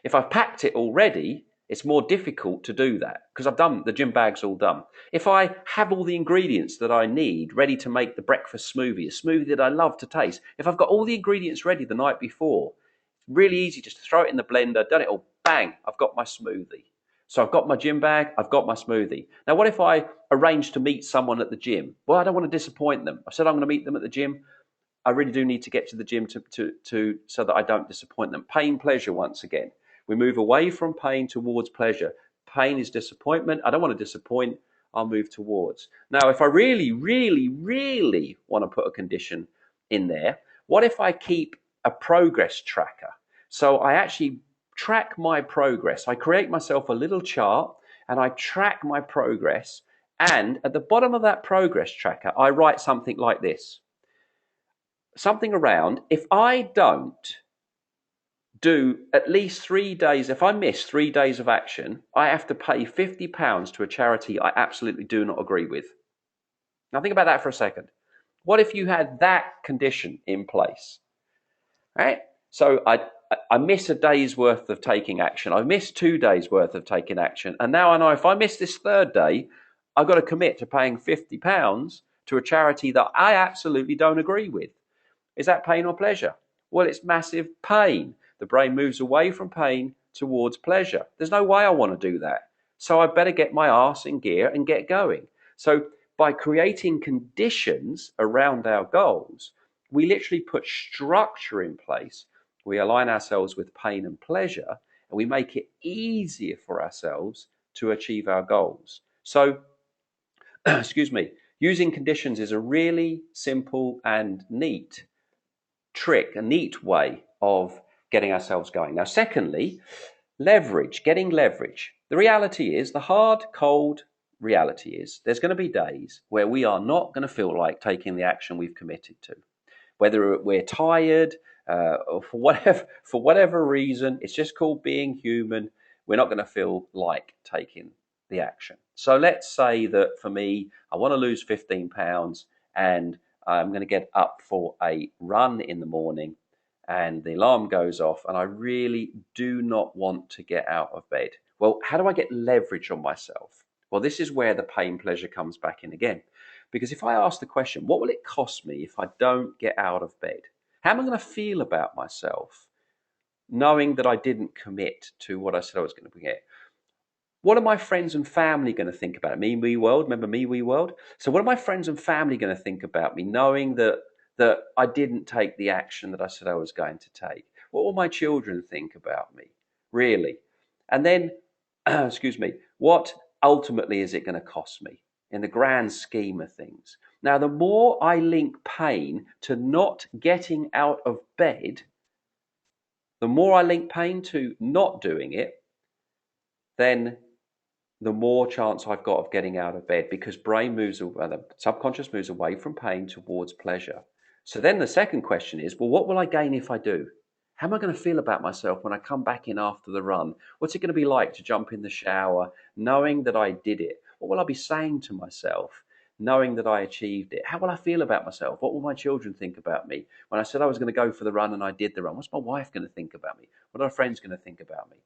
If I've packed it already, it's more difficult to do that because I've done the gym bag's all done. If I have all the ingredients that I need ready to make the breakfast smoothie, a smoothie that I love to taste, if I've got all the ingredients ready the night before, it's really easy just to throw it in the blender, done it all, bang, I've got my smoothie. So I've got my gym bag, I've got my smoothie. Now, what if I arrange to meet someone at the gym? Well, I don't want to disappoint them. I said I'm going to meet them at the gym. I really do need to get to the gym to so that I don't disappoint them. Pain, pleasure, once again. We move away from pain towards pleasure. Pain is disappointment. I don't want to disappoint. I'll move towards. Now, if I really, really, really want to put a condition in there, what if I keep a progress tracker? So I actually track my progress. I create myself a little chart and I track my progress. And at the bottom of that progress tracker, I write something like this. Something around, if I don't do at least 3 days, if I miss 3 days of action, I have to pay £50 to a charity I absolutely do not agree with. Now think about that for a second. What if you had that condition in place? Right? So I miss a day's worth of taking action. I miss 2 days worth of taking action. And now I know if I miss this third day, I've got to commit to paying £50 to a charity that I absolutely don't agree with. Is that pain or pleasure? Well, it's massive pain. The brain moves away from pain towards pleasure. There's no way I want to do that. So I better get my arse in gear and get going. So by creating conditions around our goals, we literally put structure in place. We align ourselves with pain and pleasure, and we make it easier for ourselves to achieve our goals. So, excuse me, using conditions is a really simple and neat trick, a neat way of getting ourselves going. Now, secondly, leverage, getting leverage. The reality is, the hard, cold reality is, there's going to be days where we are not going to feel like taking the action we've committed to. Whether we're tired or for whatever reason, it's just called being human. We're not going to feel like taking the action. So let's say that for me, I want to lose 15 pounds and I'm going to get up for a run in the morning and the alarm goes off and I really do not want to get out of bed. Well, how do I get leverage on myself? Well, this is where the pain pleasure comes back in again. Because if I ask the question, what will it cost me if I don't get out of bed? How am I going to feel about myself knowing that I didn't commit to what I said I was going to get? What are my friends and family going to think about it? Me, we world. Remember me, we world? So what are my friends and family going to think about me knowing that I didn't take the action that I said I was going to take? What will my children think about me? Really? And then, excuse me, what ultimately is it going to cost me in the grand scheme of things? Now, the more I link pain to not getting out of bed, the more I link pain to not doing it, then the more chance I've got of getting out of bed, because the subconscious moves away from pain towards pleasure. So then the second question is, well, what will I gain if I do? How am I going to feel about myself when I come back in after the run? What's it going to be like to jump in the shower, knowing that I did it? What will I be saying to myself, knowing that I achieved it? How will I feel about myself? What will my children think about me? When I said I was going to go for the run and I did the run, what's my wife going to think about me? What are my friends going to think about me?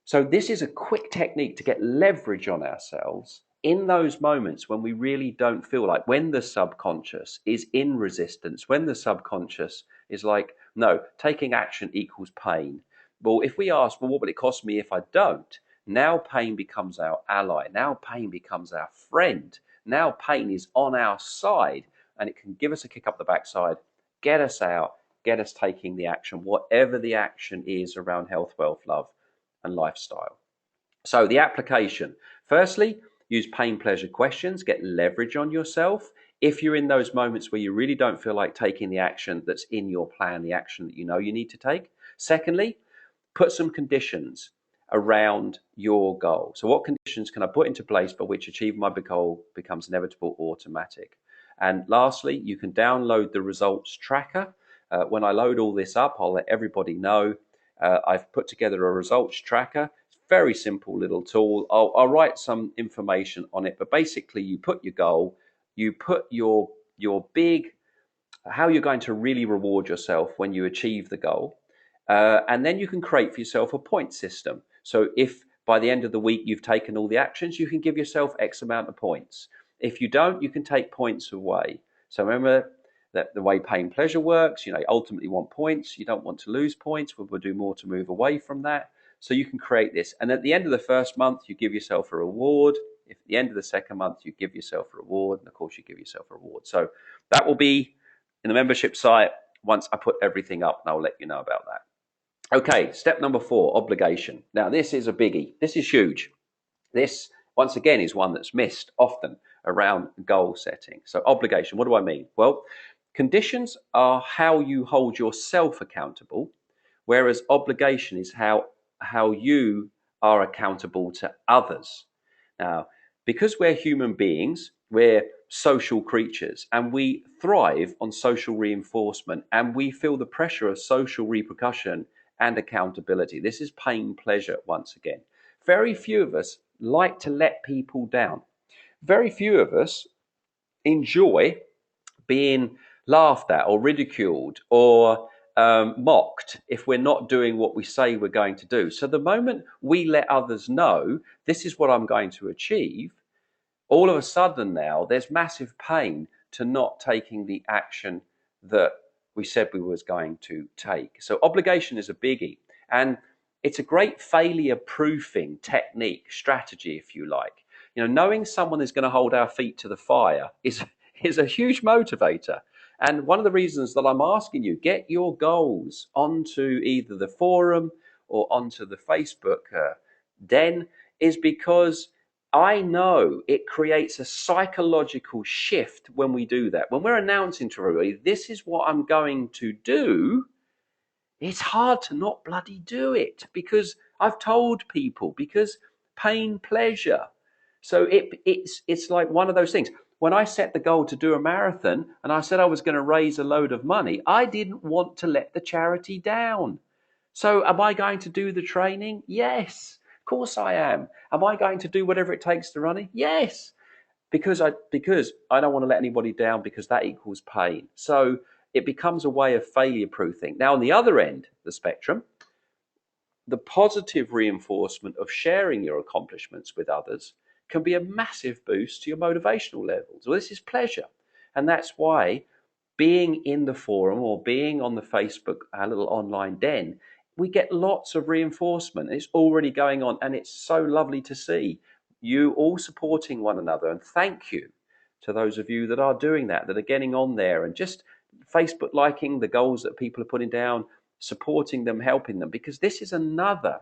So this is a quick technique to get leverage on ourselves in those moments when we really don't feel like, when the subconscious is in resistance, when the subconscious is like, no, taking action equals pain. Well, if we ask, well, what will it cost me if I don't? Now pain becomes our ally. Now pain becomes our friend. Now pain is on our side, and it can give us a kick up the backside, get us out, get us taking the action, whatever the action is around health, wealth, love, and lifestyle. So the application, firstly, use pain pleasure questions, get leverage on yourself. If you're in those moments where you really don't feel like taking the action that's in your plan, the action that you know you need to take. Secondly, put some conditions around your goal. So what conditions can I put into place by which achieving my goal becomes inevitable, automatic? And lastly, you can download the results tracker. When I load all this up, I'll let everybody know. I've put together a results tracker. It's a very simple little tool. I'll write some information on it, but basically you put your goal, you put your big, how you're going to really reward yourself when you achieve the goal. And then you can create for yourself a point system. So if by the end of the week you've taken all the actions, you can give yourself X amount of points. If you don't, you can take points away. So remember that the way pain pleasure works, you ultimately want points. You don't want to lose points. We'll do more to move away from that. So you can create this. And at the end of the first month, you give yourself a reward. If at the end of the second month, you give yourself a reward. And of course, you give yourself a reward. So that will be in the membership site once I put everything up, and I'll let you know about that. Okay, step number 4, obligation. Now, this is a biggie. This is huge. This, once again, is one that's missed often around goal setting. So obligation, what do I mean? Well, conditions are how you hold yourself accountable, whereas obligation is how you are accountable to others. Now, because we're human beings, we're social creatures, and we thrive on social reinforcement, and we feel the pressure of social repercussion and accountability. This is pain pleasure once again. Very few of us like to let people down. Very few of us enjoy being laughed at or ridiculed or mocked if we're not doing what we say we're going to do. So the moment we let others know this is what I'm going to achieve, all of a sudden now there's massive pain to not taking the action that we said we was going to take. So obligation is a biggie, and it's a great failure proofing technique, strategy, if you like. Knowing someone is going to hold our feet to the fire is a huge motivator. And one of the reasons that I'm asking you, get your goals onto either the forum or onto the Facebook den, is because I know it creates a psychological shift when we do that. When we're announcing to everybody, this is what I'm going to do, it's hard to not bloody do it, because I've told people, because pain, pleasure. So it's like one of those things. When I set the goal to do a marathon and I said I was going to raise a load of money, I didn't want to let the charity down. So am I going to do the training? Yes, of course I am. Am I going to do whatever it takes to run it? Yes, because I don't want to let anybody down, because that equals pain. So it becomes a way of failure proofing. Now, on the other end of the spectrum, the positive reinforcement of sharing your accomplishments with others can be a massive boost to your motivational levels. Well, this is pleasure. And that's why being in the forum or being on the Facebook, our little online den, we get lots of reinforcement. It's already going on, and it's so lovely to see you all supporting one another. And thank you to those of you that are doing that are getting on there and just Facebook liking the goals that people are putting down, supporting them, helping them, because this is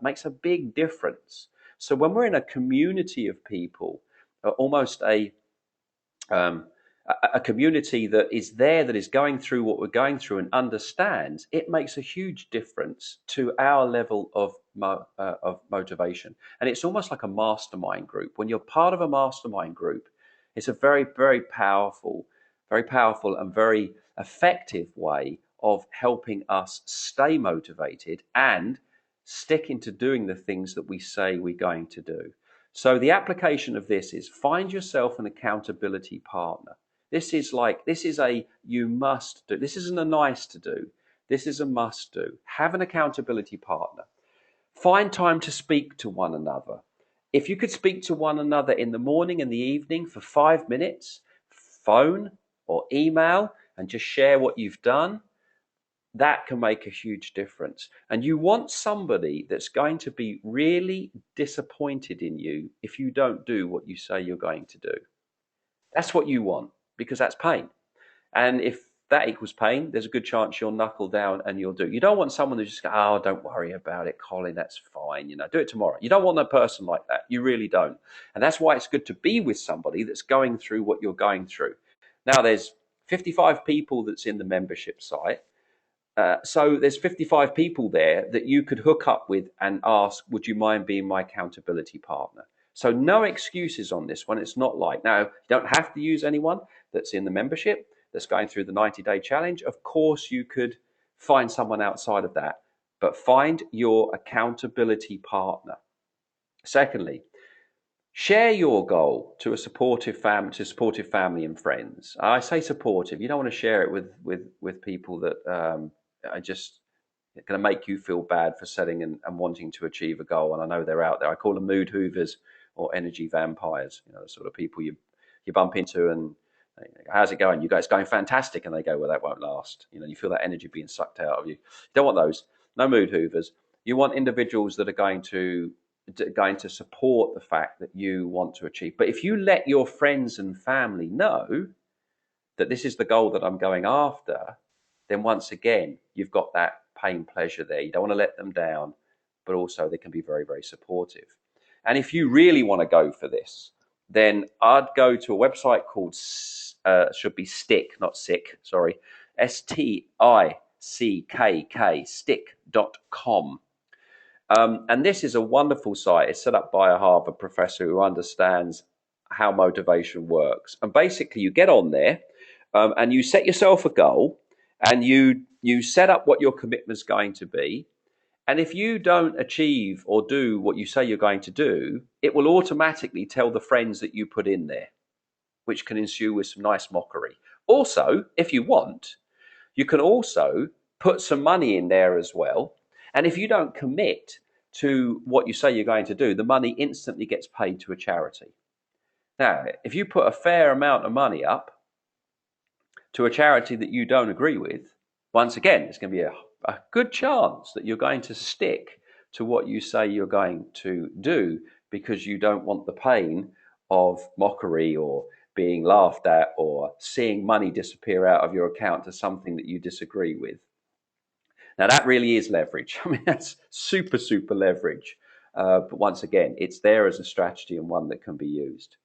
makes a big difference. So when we're in a community of people, almost a a community that is there, that is going through what we're going through and understands, it makes a huge difference to our level of motivation. And it's almost like a mastermind group. When you're part of a mastermind group, it's a very, very powerful and very effective way of helping us stay motivated and stick into doing the things that we say we're going to do. So the application of this is find yourself an accountability partner. This is a you must do. This isn't a nice to do. This is a must do. Have an accountability partner. Find time to speak to one another. If you could speak to one another in the morning and the evening for 5 minutes, phone or email, and just share what you've done, that can make a huge difference. And you want somebody that's going to be really disappointed in you if you don't do what you say you're going to do. That's what you want, because that's pain. And if that equals pain, there's a good chance you'll knuckle down and you'll do. You don't want someone who just go, oh, don't worry about it, Colin, that's fine, do it tomorrow. You don't want a person like that. You really don't. And that's why it's good to be with somebody that's going through what you're going through. Now, there's 55 people that's in the membership site. So there's 55 people there that you could hook up with and ask, would you mind being my accountability partner? So no excuses on this one. It's not like, now, you don't have to use anyone that's in the membership, that's going through the 90-day challenge. Of course, you could find someone outside of that, but find your accountability partner. Secondly, share your goal to a supportive family and friends. I say supportive. You don't want to share it with people that are just going to make you feel bad for setting and wanting to achieve a goal. And I know they're out there. I call them mood hoovers or energy vampires. The sort of people you bump into and how's it going? You guys going fantastic, and they go, well, that won't last. You feel that energy being sucked out of you. You don't want those. No mood hoovers. You want individuals that are going to support the fact that you want to achieve. But if you let your friends and family know that this is the goal that I'm going after, then once again, you've got that pain pleasure there. You don't want to let them down, but also they can be very, very supportive. And if you really want to go for this, then I'd go to a website called, should be Stick, not Sick, sorry, STICKK, stick.com. And this is a wonderful site. It's set up by a Harvard professor who understands how motivation works. And basically, you get on there and you set yourself a goal, and you set up what your commitment is going to be. And if you don't achieve or do what you say you're going to do, it will automatically tell the friends that you put in there, which can ensue with some nice mockery. Also, if you want, you can also put some money in there as well. And if you don't commit to what you say you're going to do, the money instantly gets paid to a charity. Now, if you put a fair amount of money up to a charity that you don't agree with, once again, it's going to be a good chance that you're going to stick to what you say you're going to do, because you don't want the pain of mockery or being laughed at or seeing money disappear out of your account to something that you disagree with. Now, that really is leverage. I mean, that's super, super leverage. But once again, it's there as a strategy and one that can be used.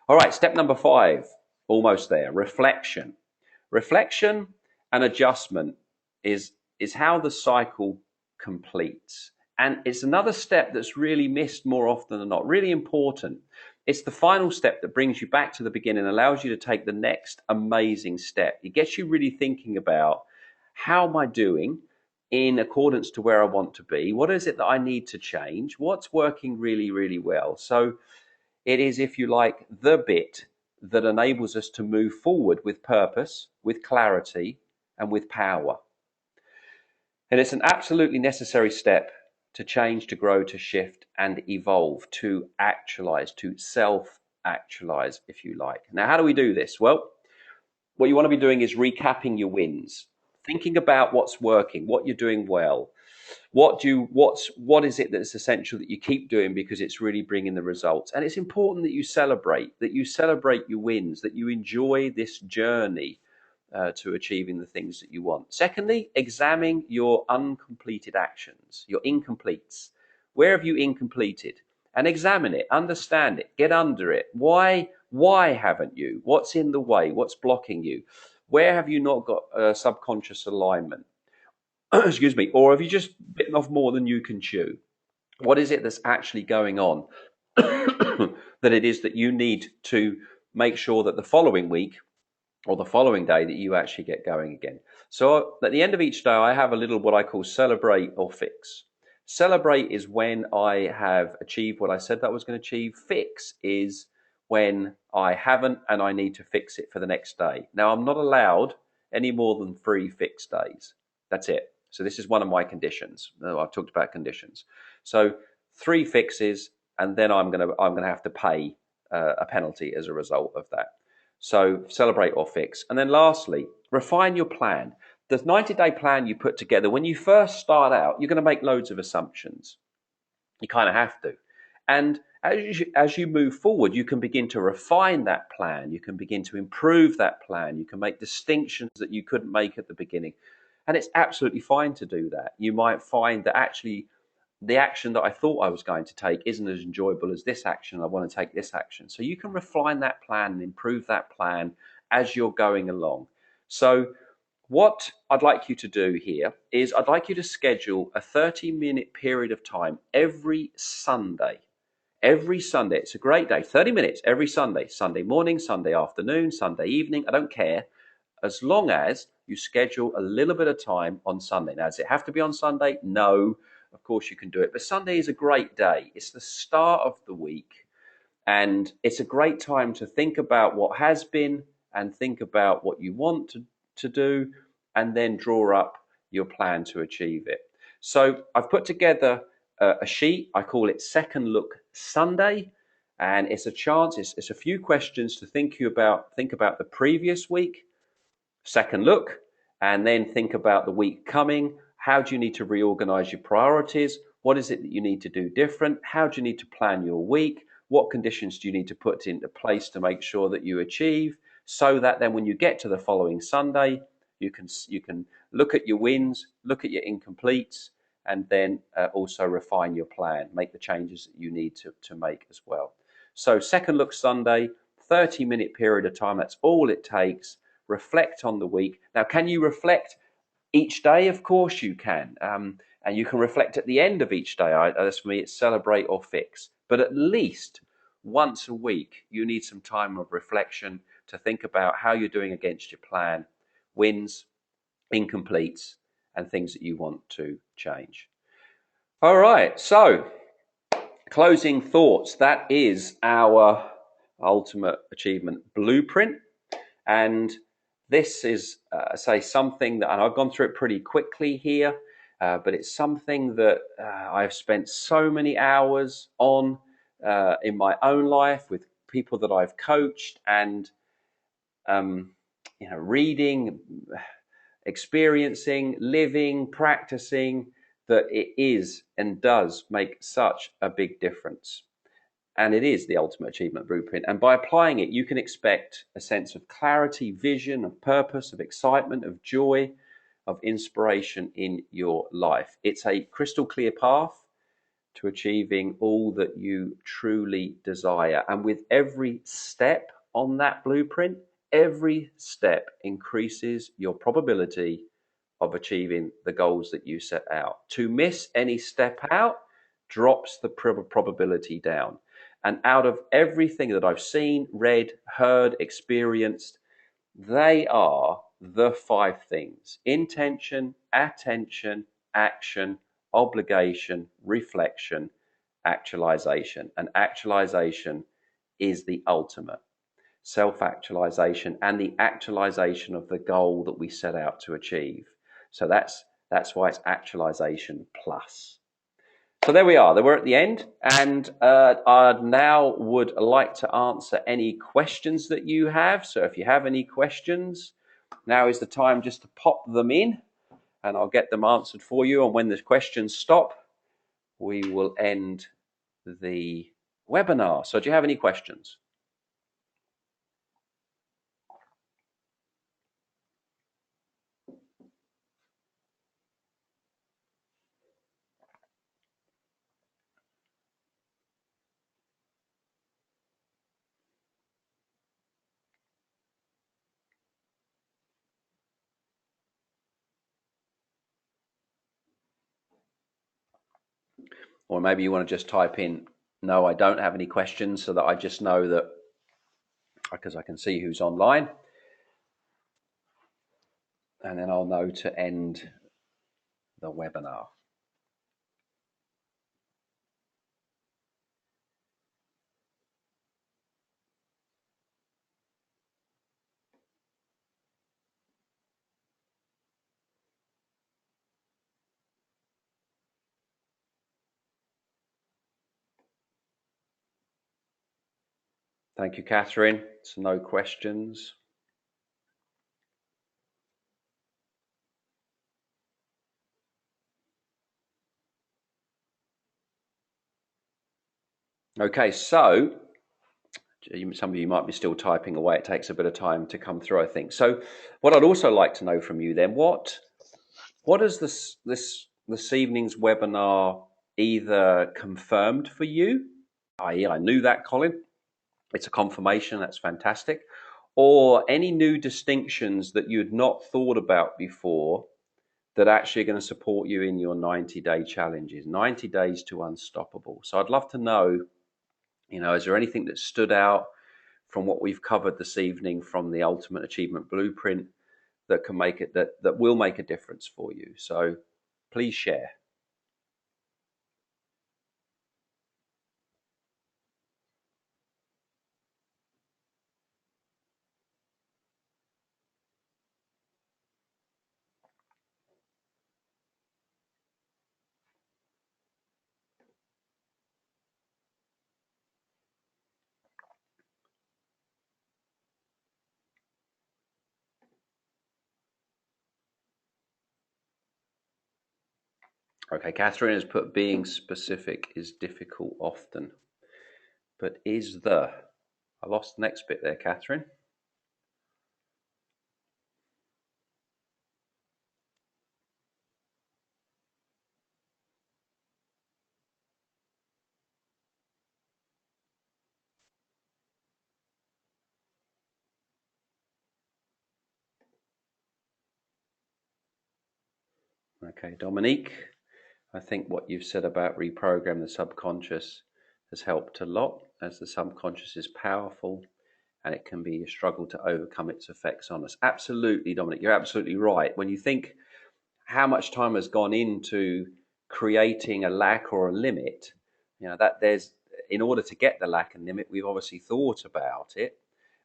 All right, step number 5, almost there, reflection. Reflection and adjustment is how the cycle completes. And it's another step that's really missed more often than not, really important. It's the final step that brings you back to the beginning, allows you to take the next amazing step. It gets you really thinking about, how am I doing in accordance to where I want to be? What is it that I need to change? What's working really, really well? So it is, if you like, the bit that enables us to move forward with purpose, with clarity, and with power. And it's an absolutely necessary step to change, to grow, to shift, and evolve, to actualize, to self-actualize, if you like. Now, how do we do this? Well, what you want to be doing is recapping your wins, thinking about what's working, what you're doing well, what is it that's essential that you keep doing because it's really bringing the results. And it's important that you celebrate your wins, that you enjoy this journey to achieving the things that you want. Secondly, examine your uncompleted actions, your incompletes. Where have you incompleted? and examine it, understand it, get under it. Why haven't you? What's in the way? What's blocking you? Where have you not got subconscious alignment? Excuse me. Or have you just bitten off more than you can chew? What is it that's actually going on that it is that you need to make sure that the following week or the following day that you actually get going again? So at the end of each day, I have a little what I call celebrate or fix. Celebrate is when I have achieved what I said that I was going to achieve. Fix is when I haven't and I need to fix it for the next day. Now, I'm not allowed any more than 3 fixed days. That's it. So this is one of my conditions. I've talked about conditions. So 3 fixes, and then I'm gonna have to pay a penalty as a result of that. So celebrate or fix. And then lastly, refine your plan. The 90-day plan you put together, when you first start out, you're going to make loads of assumptions. You kind of have to. And as you move forward, you can begin to refine that plan. You can begin to improve that plan. You can make distinctions that you couldn't make at the beginning. And it's absolutely fine to do that. You might find that actually the action that I thought I was going to take isn't as enjoyable as this action. I want to take this action. So you can refine that plan and improve that plan as you're going along. So what I'd like you to do here is I'd like you to schedule a 30-minute period of time every Sunday. Every Sunday. It's a great day. 30 minutes every Sunday. Sunday morning, Sunday afternoon, Sunday evening. I don't care. As long as you schedule a little bit of time on Sunday. Now, does it have to be on Sunday? No. Of course you can do it. But Sunday is a great day. It's the start of the week. And it's a great time to think about what has been and think about what you want to do, and then draw up your plan to achieve it. So I've put together a sheet. I call it Second Look Sunday. And it's a chance, it's a few questions to think about the previous week, second look, and then think about the week coming. How do you need to reorganize your priorities? What is it that you need to do different? How do you need to plan your week? What conditions do you need to put into place to make sure that you achieve, so that then when you get to the following Sunday, you can look at your wins, look at your incompletes, and then also refine your plan, make the changes that you need to make as well. So Second Look Sunday, 30-minute period of time, that's all it takes. Reflect on the week. Now, can you reflect each day? Of course you can. And you can reflect at the end of each day. As for me, it's celebrate or fix. But at least once a week, you need some time of reflection to think about how you're doing against your plan, wins, incompletes, and things that you want to change. All right, so closing thoughts. That is our ultimate achievement blueprint. And this is, say, something that, and I've gone through it pretty quickly here, but it's something that I've spent so many hours on in my own life with people that I've coached, and reading, experiencing, living, practicing, that it is and does make such a big difference. And it is the ultimate achievement blueprint. And by applying it, you can expect a sense of clarity, vision, of purpose, of excitement, of joy, of inspiration in your life. It's a crystal clear path to achieving all that you truly desire. And with every step on that blueprint, every step increases your probability of achieving the goals that you set out. To miss any step out drops the probability down. And out of everything that I've seen, read, heard, experienced, they are the 5 things: intention, attention, action, obligation, reflection, actualization. And actualization is the ultimate. Self-actualization and the actualization of the goal that we set out to achieve. So that's why it's actualization plus. So there we are. We're at the end, and I now would like to answer any questions that you have. So if you have any questions, now is the time just to pop them in, and I'll get them answered for you. And when the questions stop, we will end the webinar. So do you have any questions? Or maybe you want to just type in, no, I don't have any questions, so that I just know that, because I can see who's online, and then I'll know to end the webinar. Thank you, Catherine. So no questions. Okay, so some of you might be still typing away. It takes a bit of time to come through, I think. So what I'd also like to know from you then, what has this evening's webinar either confirmed for you, i.e. I knew that, Colin, it's a confirmation, that's fantastic, or any new distinctions that you had not thought about before that actually are going to support you in your 90-day challenges, 90 days to unstoppable. So I'd love to know, is there anything that stood out from what we've covered this evening from the Ultimate Achievement Blueprint that can make it, that will make a difference for you? So please share. Okay, Catherine has put, being specific is difficult often, but I lost the next bit there, Catherine. Okay, Dominique, I think what you've said about reprogram the subconscious has helped a lot, as the subconscious is powerful and it can be a struggle to overcome its effects on us. Absolutely, Dominic, you're absolutely right. When you think how much time has gone into creating a lack or a limit, that there's, in order to get the lack and limit, we've obviously thought about it,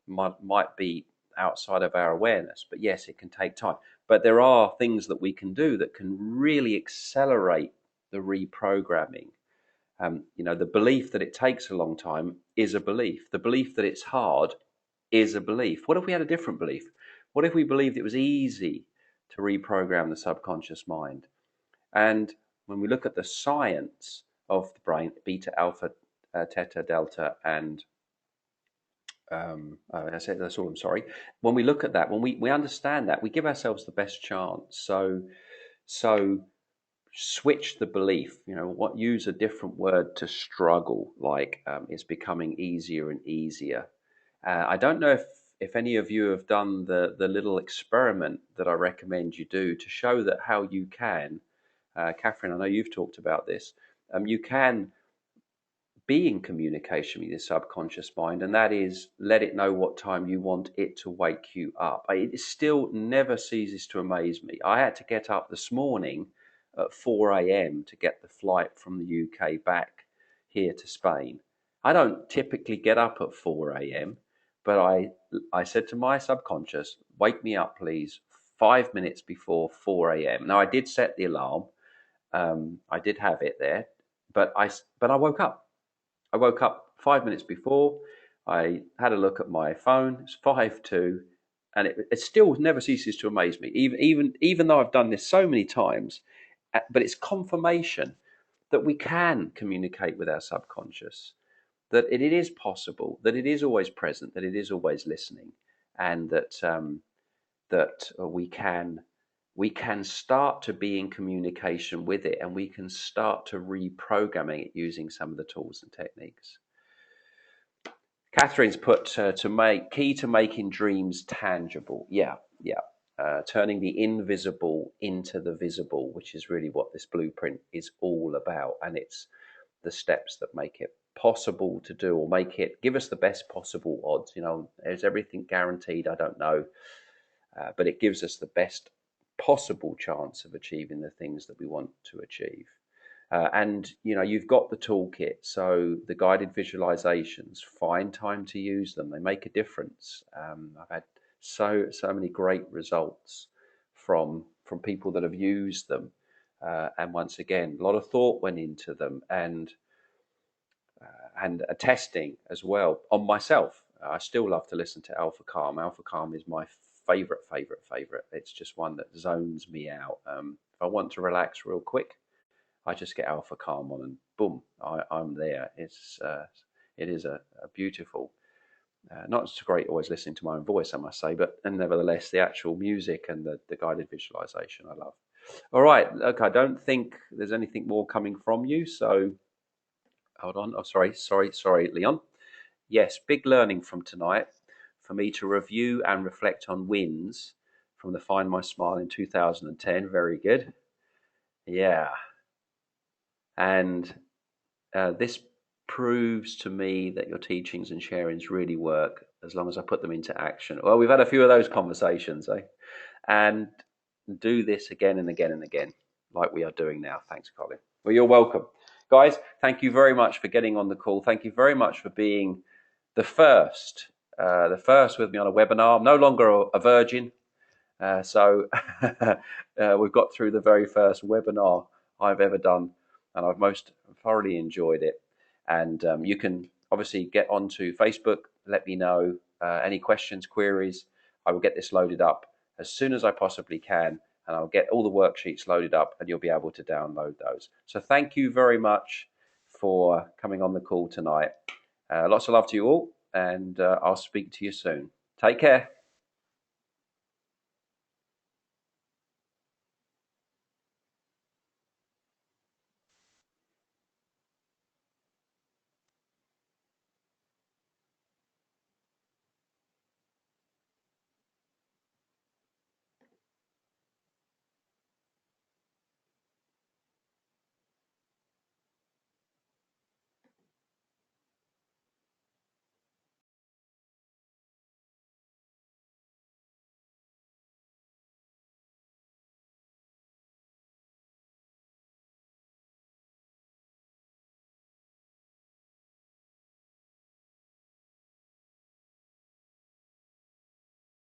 might be outside of our awareness, but yes, it can take time. But there are things that we can do that can really accelerate the reprogramming. The belief that it takes a long time is a belief. The belief that it's hard is a belief. What if we had a different belief? What if we believed it was easy to reprogram the subconscious mind? And when we look at the science of the brain, beta, alpha, theta, delta, and I said that's all. I'm sorry. When we look at that, when we understand that, we give ourselves the best chance. So switch the belief. Use a different word to struggle. Like it's becoming easier and easier. I don't know if any of you have done the little experiment that I recommend you do to show that how you can. Catherine, I know you've talked about this. You can be in communication with your subconscious mind, and that is let it know what time you want it to wake you up. It still never ceases to amaze me. I had to get up this morning at 4 a.m. to get the flight from the UK back here to Spain. I don't typically get up at 4 a.m., but I said to my subconscious, wake me up, please, 5 minutes before 4 a.m. Now, I did set the alarm. I did have it there, but I woke up. I woke up 5 minutes before. I had a look at my phone. It's 5:02, and it still never ceases to amaze me. Even though I've done this so many times, but it's confirmation that we can communicate with our subconscious, that it is possible, that it is always present, that it is always listening, and that we can start to be in communication with it, and we can start to reprogramming it using some of the tools and techniques. Catherine's put to make key to making dreams tangible. Yeah. Turning the invisible into the visible, which is really what this blueprint is all about. And it's the steps that make it possible to do, or give us the best possible odds. Is everything guaranteed? I don't know, but it gives us the best possible chance of achieving the things that we want to achieve. And you've got the toolkit, so the guided visualizations, find time to use them. They make a difference. I've had so many great results from people that have used them, and once again, a lot of thought went into them, and a testing as well on myself. I still love to listen to Alpha Calm. Alpha Calm is my favorite. It's just one that zones me out. If I want to relax real quick, I just get Alpha Calm on, and boom, I'm there. It is a beautiful. Not so great always listening to my own voice, I must say, but and nevertheless, the actual music and the guided visualization I love. All right, look, I don't think there's anything more coming from you, so hold on. Oh, sorry, Leon. Yes, big learning from tonight for me to review and reflect on wins from the Find My Smile in 2010. Very good. Yeah. And this proves to me that your teachings and sharings really work as long as I put them into action. Well, we've had a few of those conversations, eh? And do this again and again and again, like we are doing now. Thanks, Colin. Well, you're welcome. Guys, thank you very much for getting on the call. Thank you very much for being the first with me on a webinar. I'm no longer a virgin. So we've got through the very first webinar I've ever done, and I've most thoroughly enjoyed it. And you can obviously get onto Facebook, let me know any questions, queries. I will get this loaded up as soon as I possibly can, and I'll get all the worksheets loaded up, and you'll be able to download those. So thank you very much for coming on the call tonight. Lots of love to you all, and I'll speak to you soon. Take care.